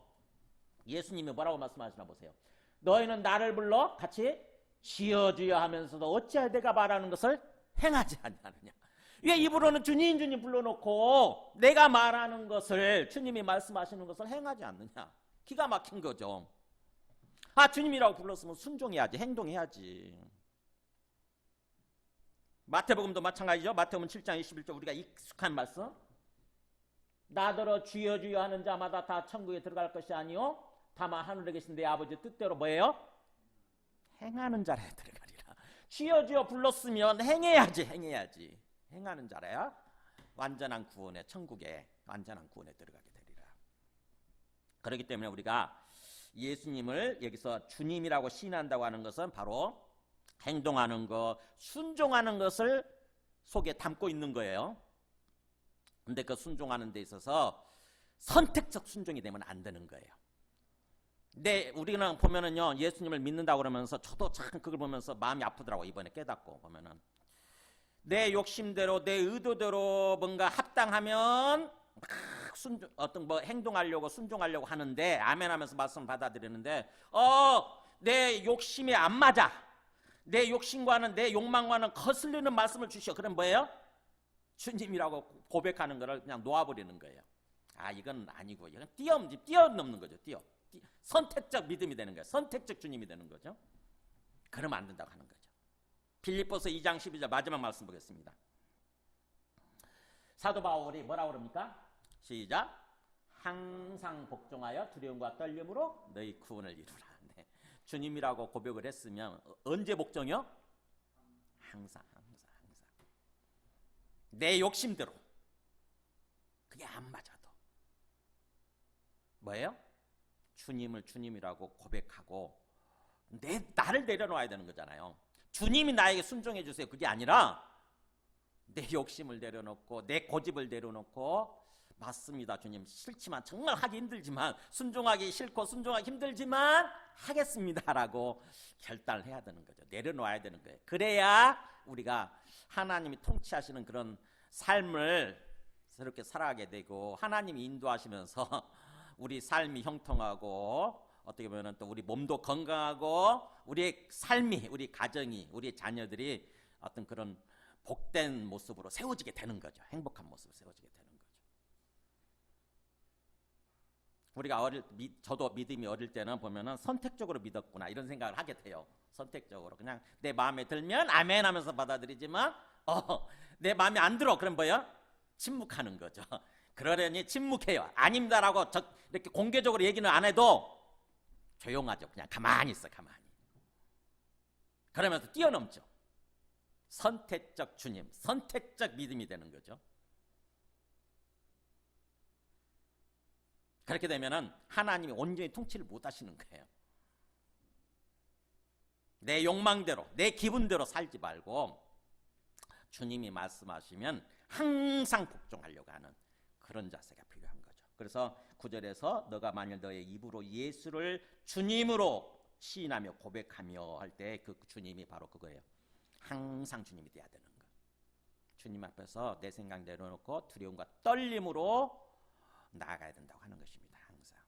예수님이 뭐라고 말씀하시나 보세요. 너희는 나를 불러 같이 주여 주여 하면서도 어찌하여 내가 말하는 것을 행하지 아니하느냐. 왜 입으로는 주님 주님 불러놓고 내가 말하는 것을 주님이 말씀하시는 것을 행하지 않느냐. 기가 막힌 거죠. 주님이라고 불렀으면 순종해야지, 행동해야지. 마태복음도 마찬가지죠. 마태복음 7장 21절 우리가 익숙한 말씀. 나더러 주여 주여 하는 자마다 다 천국에 들어갈 것이 아니요 다만 하늘에 계신 내 아버지 뜻대로 뭐예요? 행하는 자라야 들어가리라. 주여 주여 불렀으면 행해야지. 행하는 자라야 완전한 구원에, 천국에 완전한 구원에 들어가게 되리라. 그렇기 때문에 우리가 예수님을 여기서 주님이라고 시인한다고 하는 것은 바로 행동하는 것, 순종하는 것을 속에 담고 있는 거예요. 근데 그 순종하는 데 있어서 선택적 순종이 되면 안 되는 거예요. 우리는 보면은요, 예수님을 믿는다고 그러면서 저도 참 그걸 보면서 마음이 아프더라고. 이번에 깨닫고 보면은 내 욕심대로, 내 의도대로 뭔가 합당하면 어떤 행동하려고 순종하려고 하는데 아멘 하면서 말씀 받아들이는데 내 욕심이 안 맞아. 내 욕심과는 내 욕망과는 거슬리는 말씀을 주셔. 그럼 뭐예요? 주님이라고 고백하는 거를 그냥 놓아버리는 거예요. 이건 아니고 이건 뛰어넘는 거죠. 선택적 믿음이 되는 거예요. 선택적 주님이 되는 거죠. 그러면 안 된다고 하는 거죠. 빌립보서 2장 12절 마지막 말씀 보겠습니다. 사도 바울이 뭐라고 그럽니까? 시작. 항상 복종하여 두려움과 떨림으로 너희 구원을 이루라. 주님이라고 고백을 했으면 언제 복종이요? 항상. 내 욕심대로. 그게 안 맞아도 뭐예요? 주님을 주님이라고 고백하고 나를 내려놓아야 되는 거잖아요. 주님이 나에게 순종해 주세요. 그게 아니라 내 욕심을 내려놓고 내 고집을 내려놓고 맞습니다. 주님 싫지만 정말 하기 힘들지만 순종하기 싫고 순종하기 힘들지만 하겠습니다라고 결단을 해야 되는 거죠. 내려놓아야 되는 거예요. 그래야 우리가 하나님이 통치하시는 그런 삶을 새롭게 살아가게 되고 하나님이 인도하시면서 우리 삶이 형통하고 어떻게 보면 또 우리 몸도 건강하고 우리의 삶이, 우리 가정이, 우리 자녀들이 어떤 그런 복된 모습으로 세워지게 되는 거죠. 행복한 모습으로 세워지게 되는 거죠. 우리가 저도 믿음이 어릴 때는 보면은 선택적으로 믿었구나 이런 생각을 하게 돼요. 선택적으로 그냥 내 마음에 들면 아멘 하면서 받아들이지만 내 마음에 안 들어 그럼 뭐예요? 침묵하는 거죠. 그러려니 침묵해요. 아닙니다라고 이렇게 공개적으로 얘기는 안 해도 조용하죠. 그냥 가만히 있어. 가만히. 그러면서 뛰어넘죠. 선택적 주님, 선택적 믿음이 되는 거죠. 그렇게 되면은 하나님이 온전히 통치를 못 하시는 거예요. 내 욕망대로, 내 기분대로 살지 말고 주님이 말씀하시면 항상 복종하려고 하는 그런 자세가 필요한 거죠. 그래서 9절에서 너가 만일 너의 입으로 예수를 주님으로 시인하며 고백하며 할 때 그 주님이 바로 그거예요. 항상 주님이 돼야 되는 거. 주님 앞에서 내 생각 내려놓고 두려움과 떨림으로 나아가야 된다고 하는 것입니다. 항상.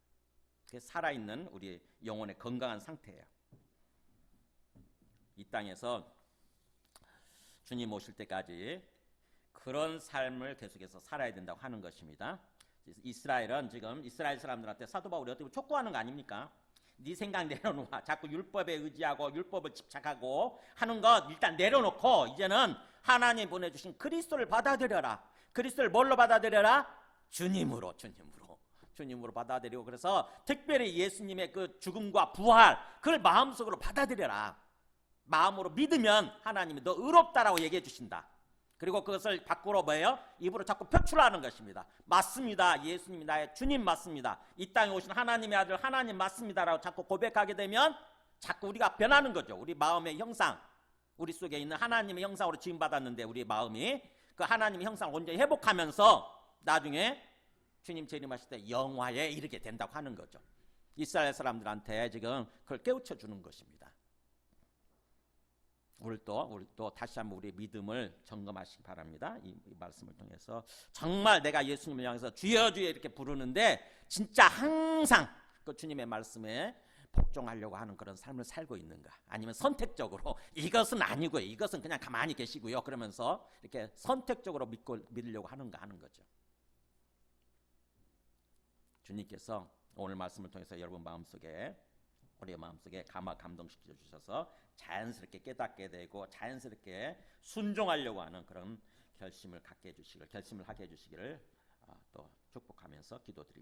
그게 살아있는 우리 영혼의 건강한 상태예요. 이 땅에서 주님 오실 때까지 그런 삶을 계속해서 살아야 된다고 하는 것입니다. 이스라엘은 지금 이스라엘 사람들한테 사도 바울이 어떻게 보면 촉구하는 거 아닙니까? 네 생각 내려놓아. 자꾸 율법에 의지하고 율법을 집착하고 하는 것 일단 내려놓고 이제는 하나님 보내주신 그리스도를 받아들여라. 그리스도를 뭘로 받아들여라? 주님으로 받아들이고, 그래서 특별히 예수님의 그 죽음과 부활, 그걸 마음속으로 받아들여라. 마음으로 믿으면 하나님이 너 의롭다라고 얘기해 주신다. 그리고 그것을 밖으로 뭐예요? 입으로 자꾸 표출하는 것입니다. 맞습니다. 예수님이 나의 주님 맞습니다. 이 땅에 오신 하나님의 아들 하나님 맞습니다라고 자꾸 고백하게 되면 자꾸 우리가 변하는 거죠. 우리 마음의 형상, 우리 속에 있는 하나님의 형상으로 지음받았는데 우리 마음이 그 하나님의 형상을 온전히 회복하면서 나중에 주님 재림하실 때 영화에 이르게 된다고 하는 거죠. 이스라엘 사람들한테 지금 그걸 깨우쳐 주는 것입니다. 우리 또 다시 한번 우리의 믿음을 점검하시기 바랍니다. 이 말씀을 통해서 정말 내가 예수님을 향해서 주여 주여 이렇게 부르는데 진짜 항상 그 주님의 말씀에 복종하려고 하는 그런 삶을 살고 있는가, 아니면 선택적으로 이것은 아니고요, 이것은 그냥 가만히 계시고요 그러면서 이렇게 선택적으로 믿으려고 하는가 하는 거죠. 주님께서 오늘 말씀을 통해서 여러분 마음속에, 우리의 마음속에 감동시켜 주셔서 자연스럽게 깨닫게 되고 자연스럽게 순종하려고 하는 그런 결심을 하게 해주시기를 또 축복하면서 기도드립니다.